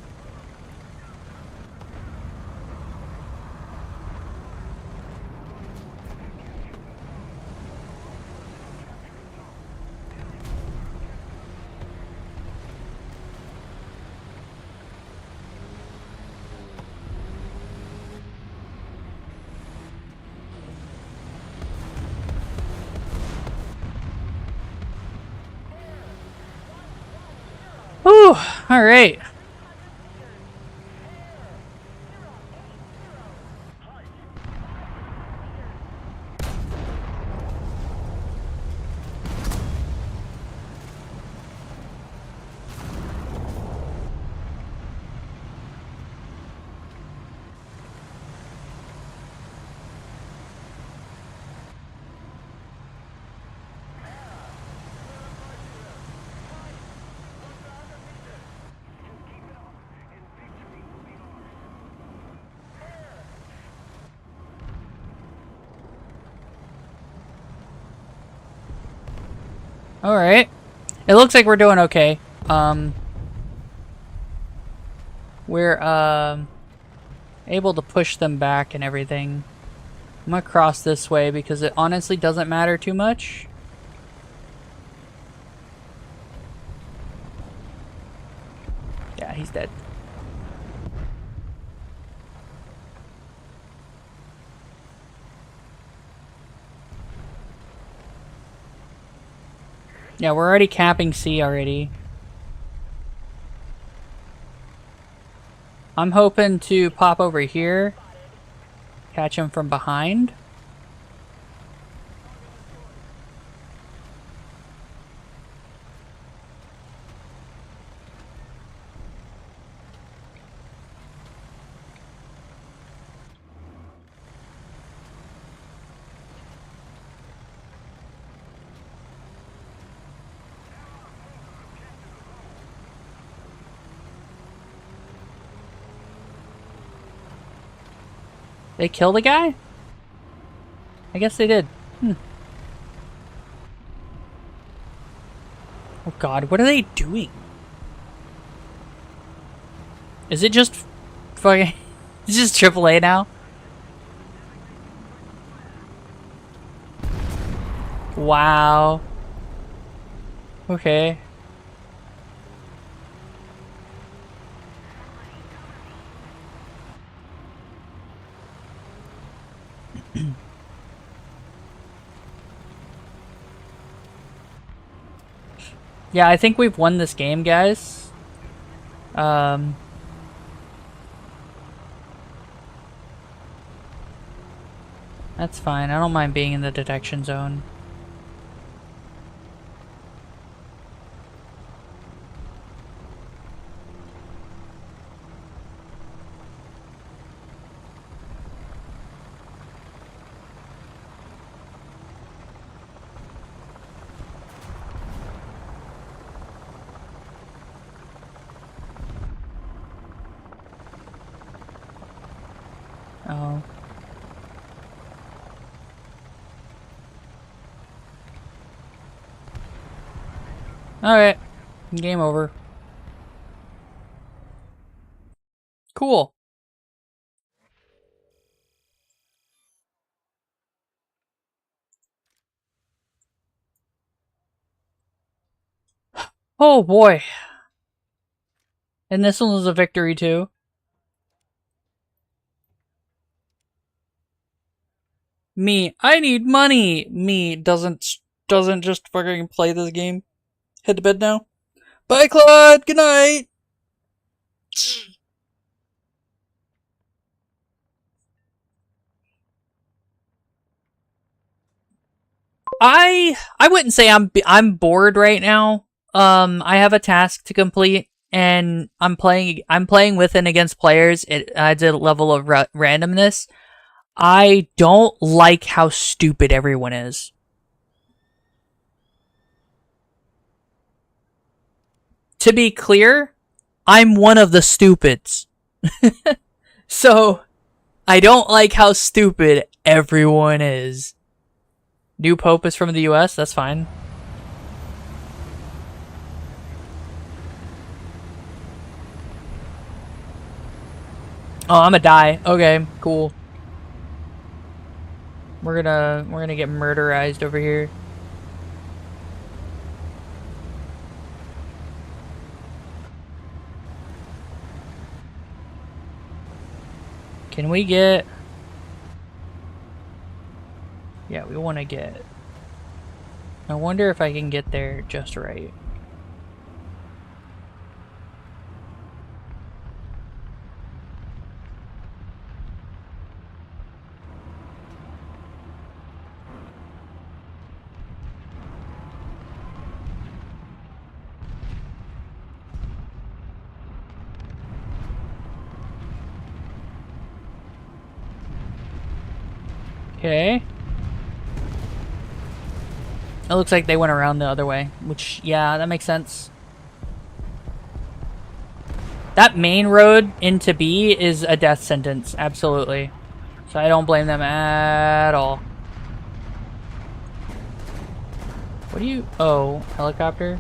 Whew, alright. Alright. It looks like we're doing okay. We're able to push them back and everything. I'm gonna cross this way because it honestly doesn't matter too much. Yeah, he's dead. Yeah, we're already capping C already. I'm hoping to pop over here, catch him from behind. They kill the guy? I guess they did. Oh god, what are they doing? Is it just fucking... It's just AAA now? Wow. Okay. Yeah, I think we've won this game, guys. That's fine. I don't mind being in the detection zone. Oh. Alright. Game over. Cool. Oh boy. And this one was a victory too. Me, I need money. Me doesn't just fucking play this game. Head to bed now. Bye, Claude. Good night. I wouldn't say I'm bored right now. I have a task to complete, and I'm playing with and against players. It adds a level of randomness. I don't like how stupid everyone is. To be clear, I'm one of the stupids. So, I don't like how stupid everyone is. New Pope is from the US, that's fine. Oh, I'm gonna die. Okay, cool. We're gonna get murderized over here. Can we get... Yeah, we want to get... I wonder if I can get there just right. Okay. It looks like they went around the other way, which, yeah, that makes sense. That main road into B is a death sentence, absolutely. So I don't blame them at all. What do you... Oh, helicopter?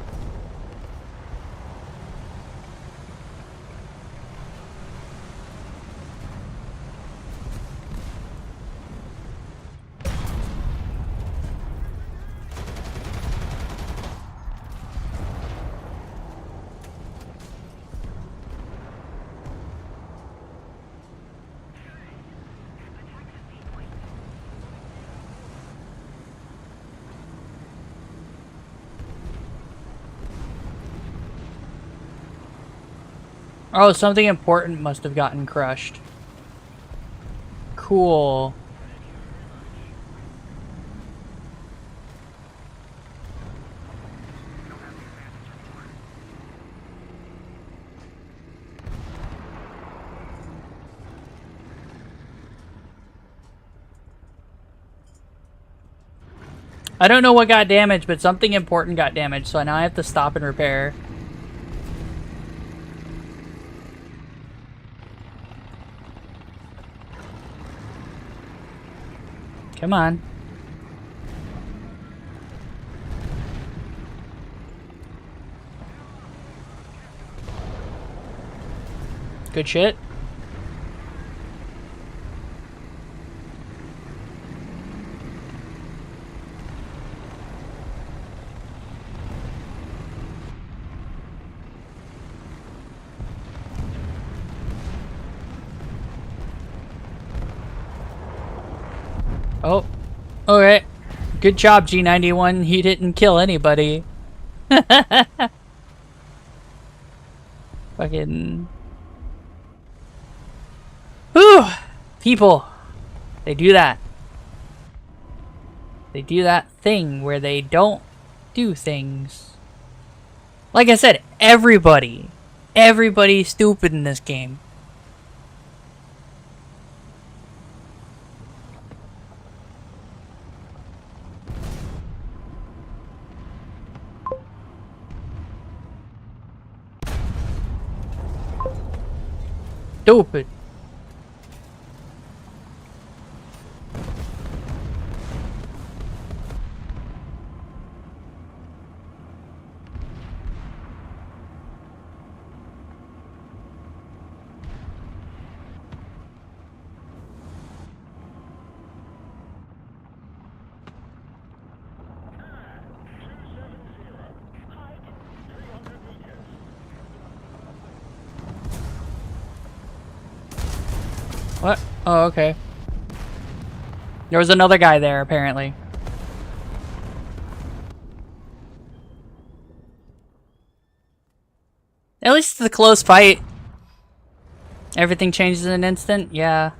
Oh, something important must have gotten crushed. Cool. I don't know what got damaged, but something important got damaged, so now I have to stop and repair. Come on. Good shit. Oh, okay. Good job, G91. He didn't kill anybody. Fucking... Whew! People. They do that. They do that thing where they don't do things. Like I said, everybody's stupid in this game. Stupid. What? Oh, okay. There was another guy there, apparently. At least it's a close fight. Everything changes in an instant? Yeah.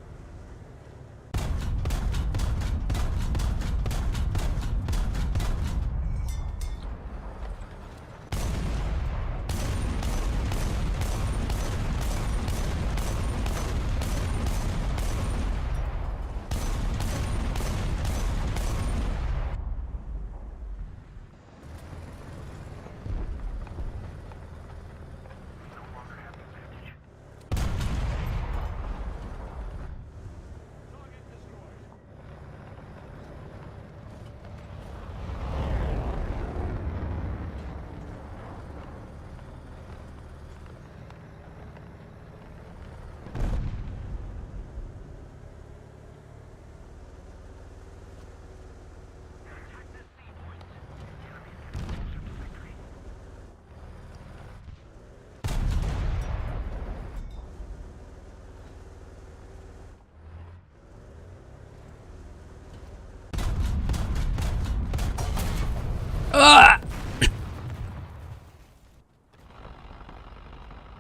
Ugh!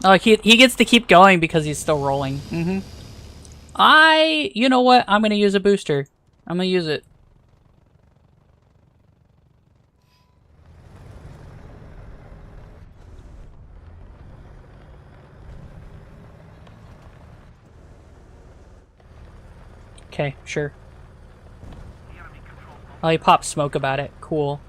Oh, he gets to keep going because he's still rolling. You know what? I'm gonna use a booster. I'm gonna use it. Okay, sure. Oh, he popped smoke about it. Cool.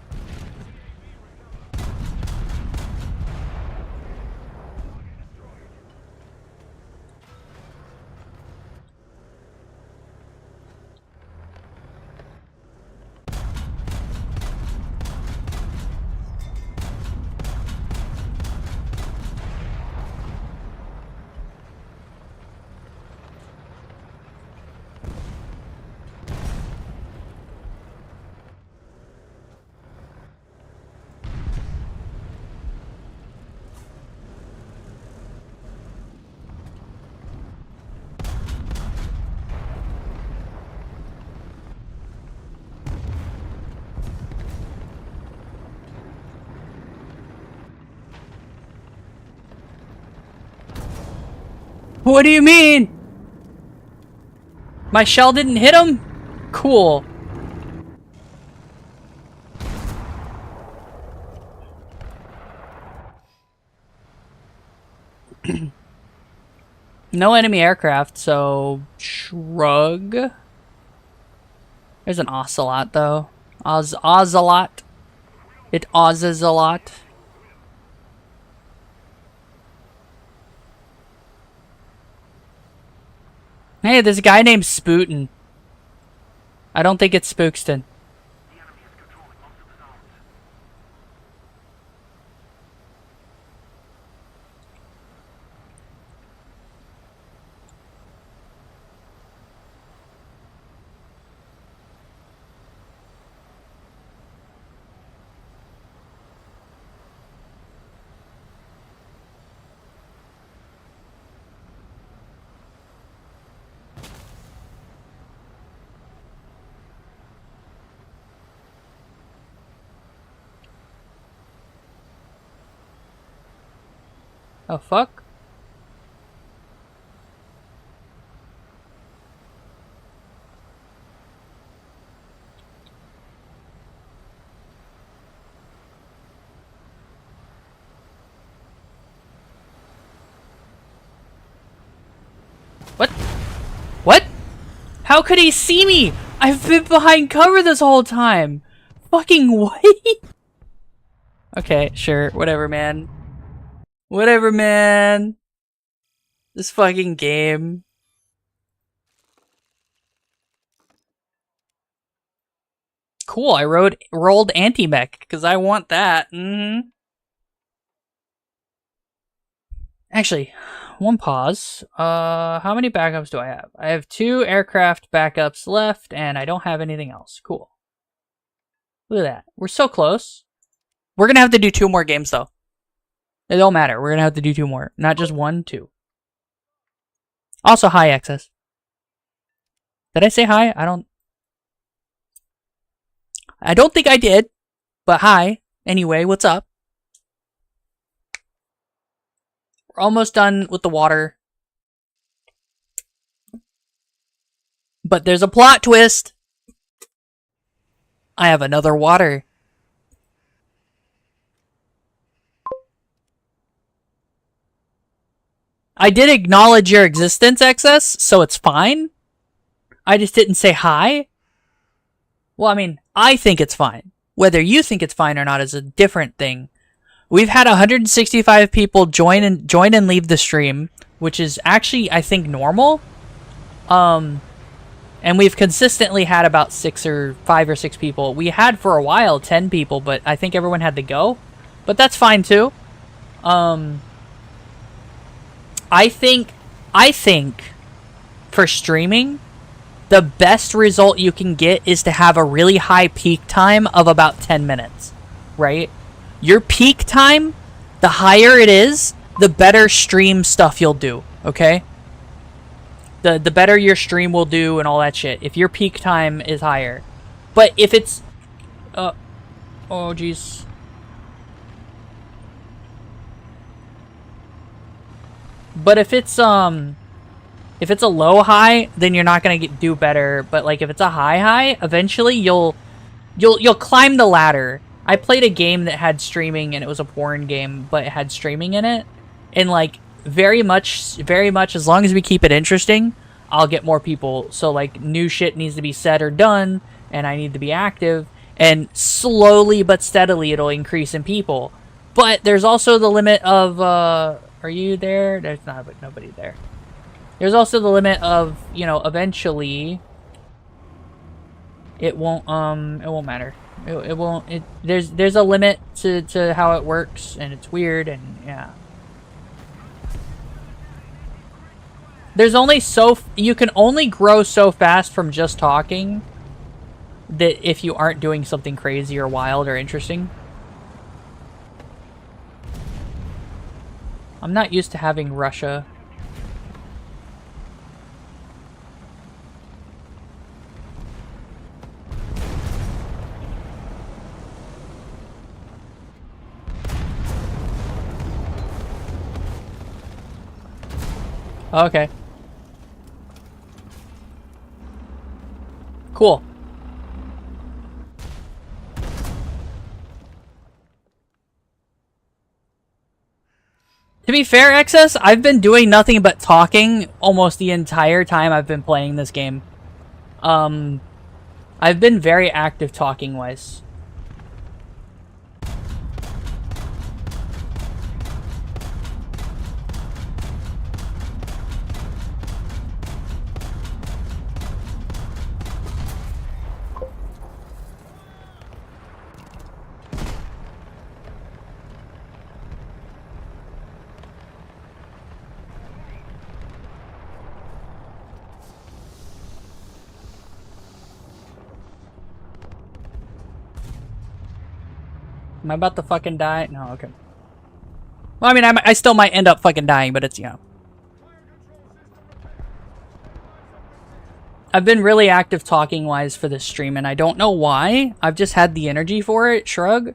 What do you mean? My shell didn't hit him? Cool. No enemy aircraft, so shrug. There's an ocelot though. Ocelot. It ozzes a lot. Hey, there's a guy named Spootin. I don't think it's Spookston. The enemy is controlling most of the zones. Oh, fuck? What? What? How could he see me? I've been behind cover this whole time. Fucking what? Okay, sure. Whatever, man. Whatever, man. This fucking game. Cool, I rolled anti-mech, because I want that. Actually, one pause. How many backups do I have? I have 2 aircraft backups left, and I don't have anything else. Cool. Look at that. We're so close. We're gonna have to do 2 more games, though. It don't matter. We're gonna have to do 2 more. Not just 1, 2. Also, hi, Excess. Did I say hi? I don't think I did. But hi. Anyway, what's up? We're almost done with the water. But there's a plot twist. I have another water. I did acknowledge your existence, Excess, so it's fine. I just didn't say hi. Well, I mean, I think it's fine. Whether you think it's fine or not is a different thing. We've had 165 people join and leave the stream, which is actually, I think, normal. And we've consistently had about 5 or 6 people. We had for a while 10 people, but I think everyone had to go. But that's fine too. I think for streaming, the best result you can get is to have a really high peak time of about 10 minutes, right? Your peak time, the higher it is, the better stream stuff you'll do, okay? The better your stream will do and all that shit, if your peak time is higher. But if it's... oh, jeez. But if it's a low high, then you're not gonna do better. But like if it's a high, eventually you'll climb the ladder. I played a game that had streaming and it was a porn game, but it had streaming in it. And like very much as long as we keep it interesting, I'll get more people. So like new shit needs to be said or done, and I need to be active. And slowly but steadily it'll increase in people. But there's also the limit of are you there? There's nobody there. There's also the limit of, you know, eventually it won't matter. It won't there's a limit to how it works, and it's weird, and yeah. There's only you can only grow so fast from just talking, that if you aren't doing something crazy or wild or interesting. I'm not used to having Russia. Okay. Cool. To be fair, XS, I've been doing nothing but talking almost the entire time I've been playing this game. I've been very active talking-wise. Am I about to fucking die? No, okay. Well, I mean, I still might end up fucking dying, but it's, you know. I've been really active talking-wise for this stream, and I don't know why. I've just had the energy for it, shrug.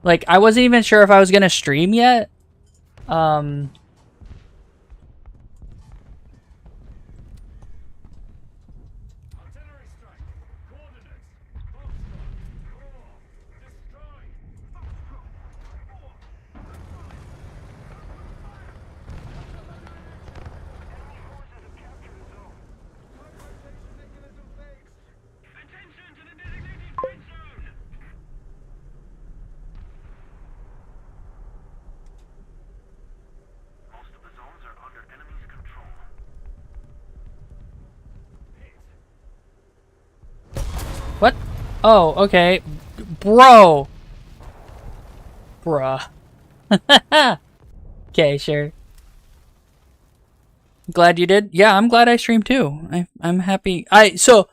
Like, I wasn't even sure if I was gonna stream yet. Attention to the designated red zone! Most of the zones are under enemy's control. What? Oh, okay. Bro! Bruh. Okay, sure. Glad you did? Yeah, I'm glad I streamed too. I'm happy. So,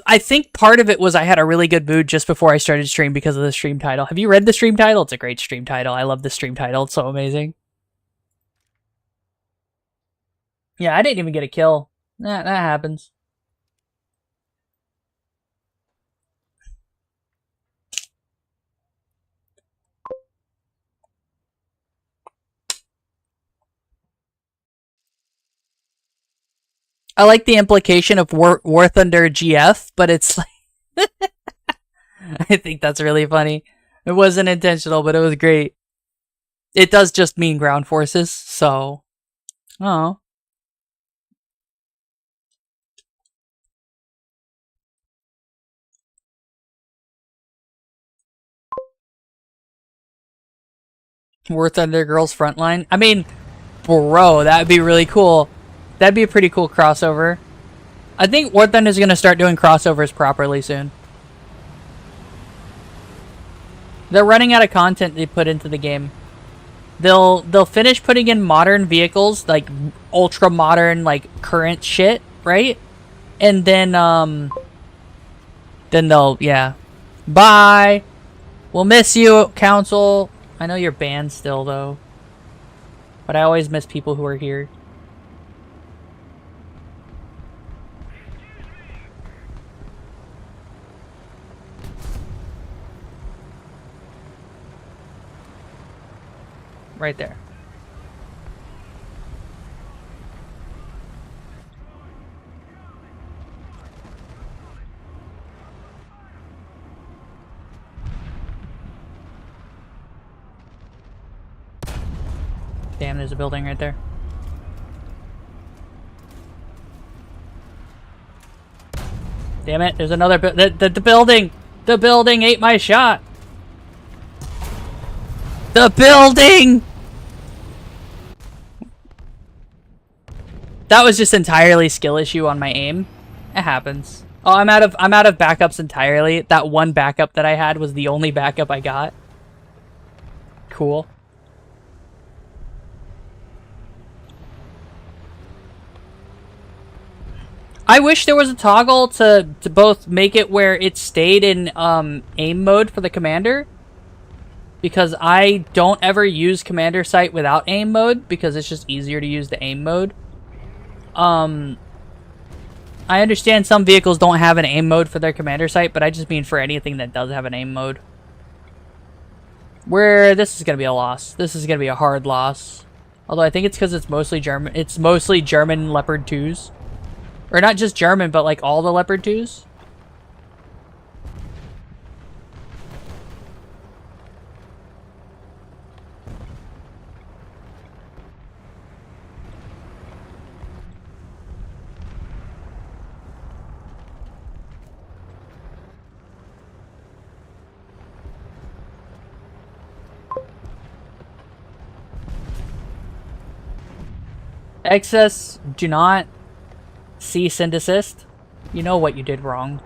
I think part of it was I had a really good mood just before I started stream because of the stream title. Have you read the stream title? It's a great stream title. I love the stream title. It's so amazing. Yeah, I didn't even get a kill. That happens. I like the implication of War Thunder GF, but it's like... I think that's really funny. It wasn't intentional, but it was great. It does just mean ground forces, so... Oh. War Thunder Girls Frontline. I mean, bro, that'd be really cool. That'd be a pretty cool crossover. I think War Thunder is going to start doing crossovers properly soon. They're running out of content they put into the game. They'll finish putting in modern vehicles, like ultra modern, like current shit, right? And then they'll, yeah. Bye! We'll miss you, Council. I know you're banned still, though. But I always miss people who are here. Right there. Damn, there's a building right there. Damn it, there's another the building! The building ate my shot! The building! That was just entirely skill issue on my aim. It happens. Oh, I'm out of backups entirely. That one backup that I had was the only backup I got. Cool. I wish there was a toggle to both make it where it stayed in aim mode for the commander. Because I don't ever use commander sight without aim mode because it's just easier to use the aim mode. I understand some vehicles don't have an aim mode for their commander sight, but I just mean for anything that does have an aim mode. Where this is going to be a loss. This is going to be a hard loss. Although I think it's because it's mostly German. It's mostly German Leopard 2s. Or not just German, but like all the Leopard 2s. Excess, do not cease and desist. You know what you did wrong.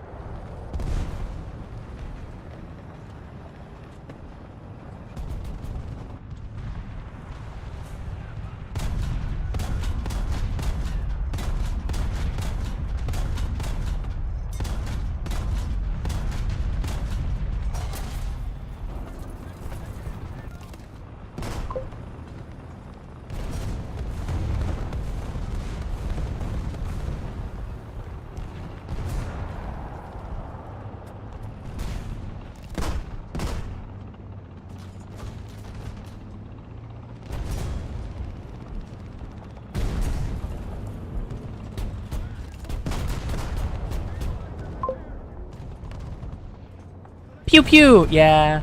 Pew pew! Yeah.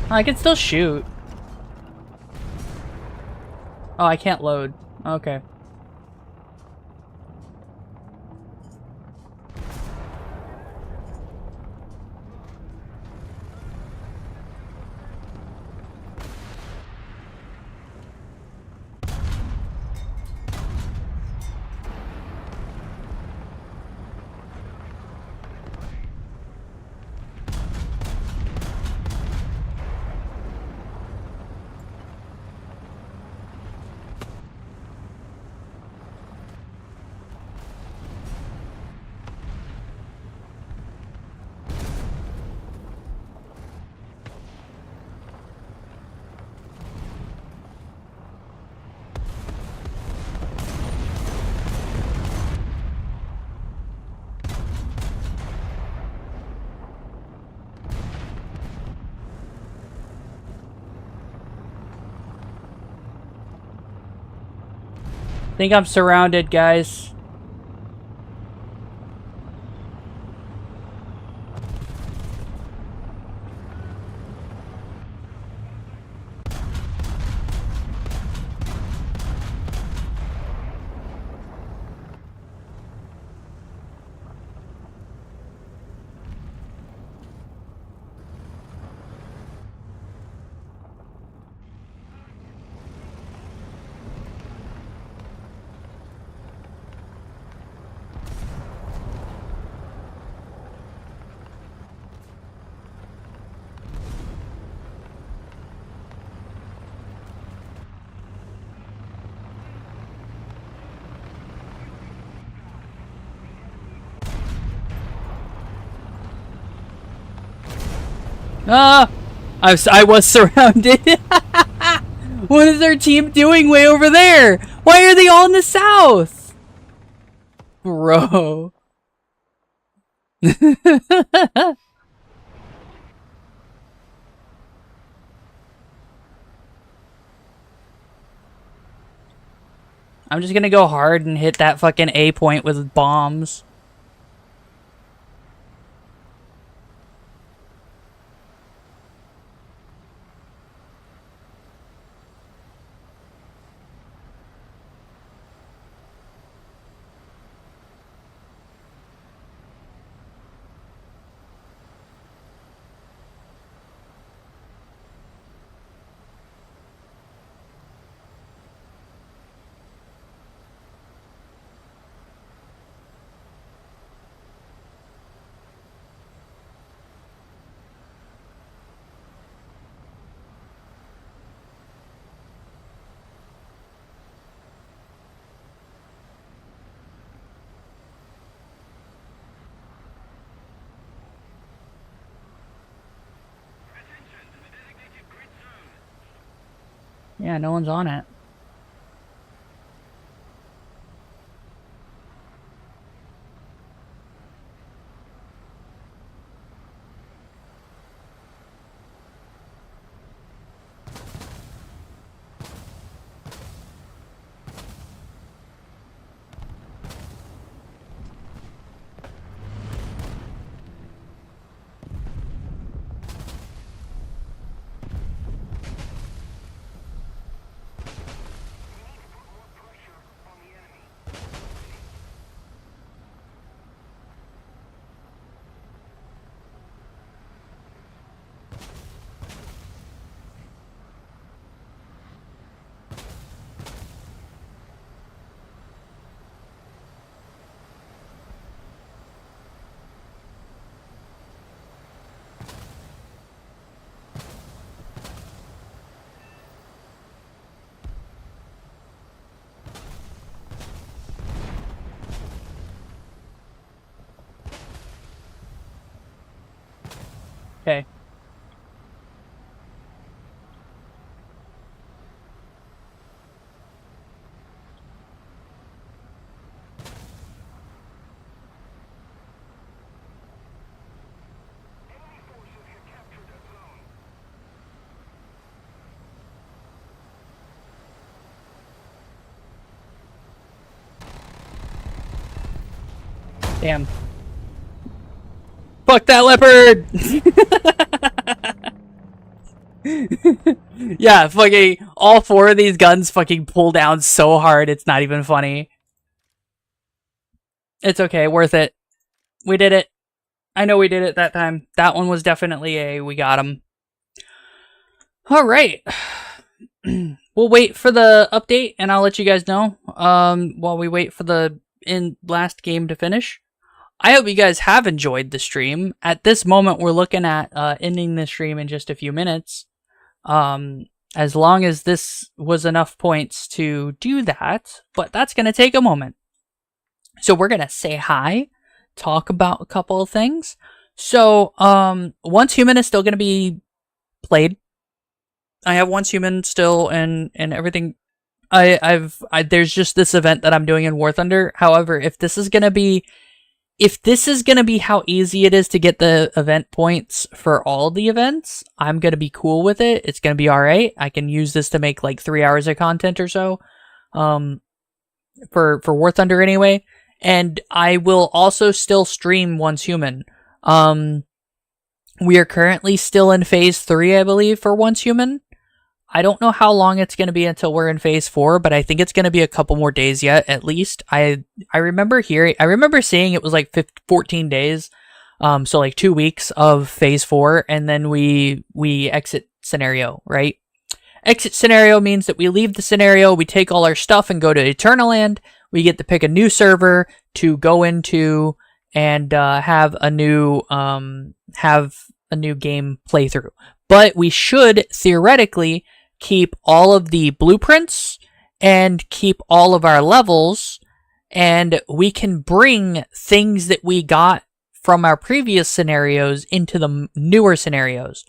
I can still shoot. Oh, I can't load. Okay. I think I'm surrounded, guys. Ah! I was surrounded. What is their team doing way over there? Why are they all in the south? Bro. I'm just gonna go hard and hit that fucking A point with bombs. Yeah, no one's on it. Okay. Enemy forces have captured a zone. Damn. Fuck that leopard! Yeah, fucking all 4 of these guns fucking pull down so hard it's not even funny. It's okay, worth it. We did it. I know we did it that time. That one was definitely we got him. Alright. We'll wait for the update and I'll let you guys know while we wait for the last game to finish. I hope you guys have enjoyed the stream. At this moment, we're looking at ending the stream in just a few minutes. As long as this was enough points to do that, but that's going to take a moment. So we're going to say hi, talk about a couple of things. So, Once Human is still going to be played. I have Once Human still and everything. There's just this event that I'm doing in War Thunder. However, if this is going to be how easy it is to get the event points for all the events, I'm going to be cool with it. It's going to be alright. I can use this to make like 3 hours of content or so. For War Thunder anyway. And I will also still stream Once Human. We are currently still in phase 3, I believe, for Once Human. I don't know how long it's going to be until we're in phase 4, but I think it's going to be a couple more days yet, at least. I remember seeing it was like 14 days. So like 2 weeks of phase 4, and then we exit scenario, right? Exit scenario means that we leave the scenario, we take all our stuff and go to Eternaland. We get to pick a new server to go into and have a new game playthrough. But we should theoretically keep all of the blueprints and keep all of our levels, and we can bring things that we got from our previous scenarios into the newer scenarios.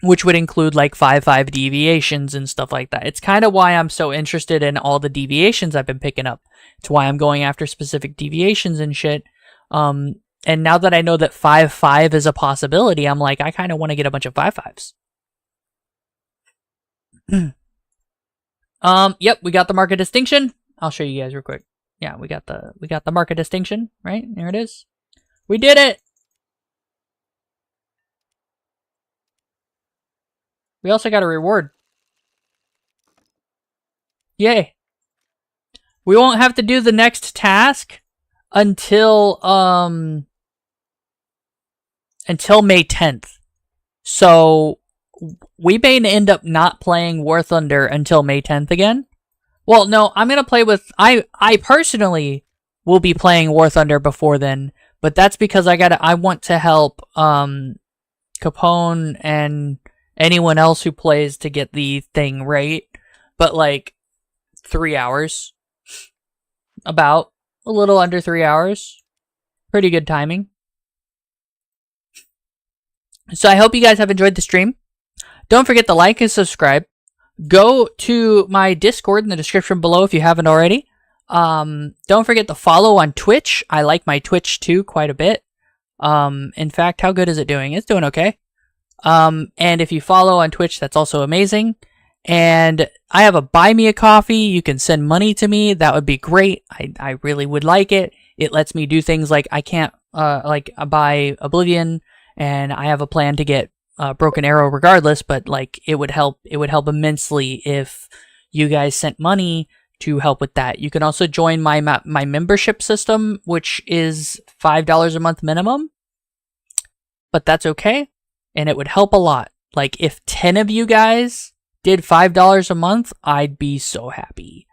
Which would include like 5-5 deviations and stuff like that. It's kind of why I'm so interested in all the deviations I've been picking up. It's why I'm going after specific deviations and shit. And now that I know that 5-5 is a possibility, I'm like, I kind of want to get a bunch of 5-5s. Yep, we got the mark of distinction. I'll show you guys real quick. Yeah, we got the mark of distinction, right? There it is. We did it! We also got a reward. Yay. We won't have to do the next task until May 10th. So we may end up not playing War Thunder until May 10th again. Well, no, I'm going to play with I personally will be playing War Thunder before then, but that's because I want to help Capone and anyone else who plays to get the thing right. But like 3 hours. About a little under 3 hours. Pretty good timing. So I hope you guys have enjoyed the stream. Don't forget to like and subscribe. Go to my Discord in the description below if you haven't already. Don't forget to follow on Twitch. I like my Twitch too quite a bit. In fact, how good is it doing? It's doing okay. And if you follow on Twitch, that's also amazing. And I have a buy me a coffee. You can send money to me. That would be great. I really would like it. It lets me do things like I can't, buy Oblivion, and I have a plan to get Broken Arrow regardless, but like it would help immensely if you guys sent money to help with that. You can also join my membership system, which is $5 a month minimum, but that's okay. And it would help a lot. Like if 10 of you guys did $5 a month, I'd be so happy.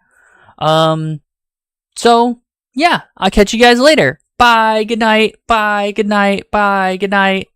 So yeah, I'll catch you guys later. Bye, good night, bye, good night, bye, good night.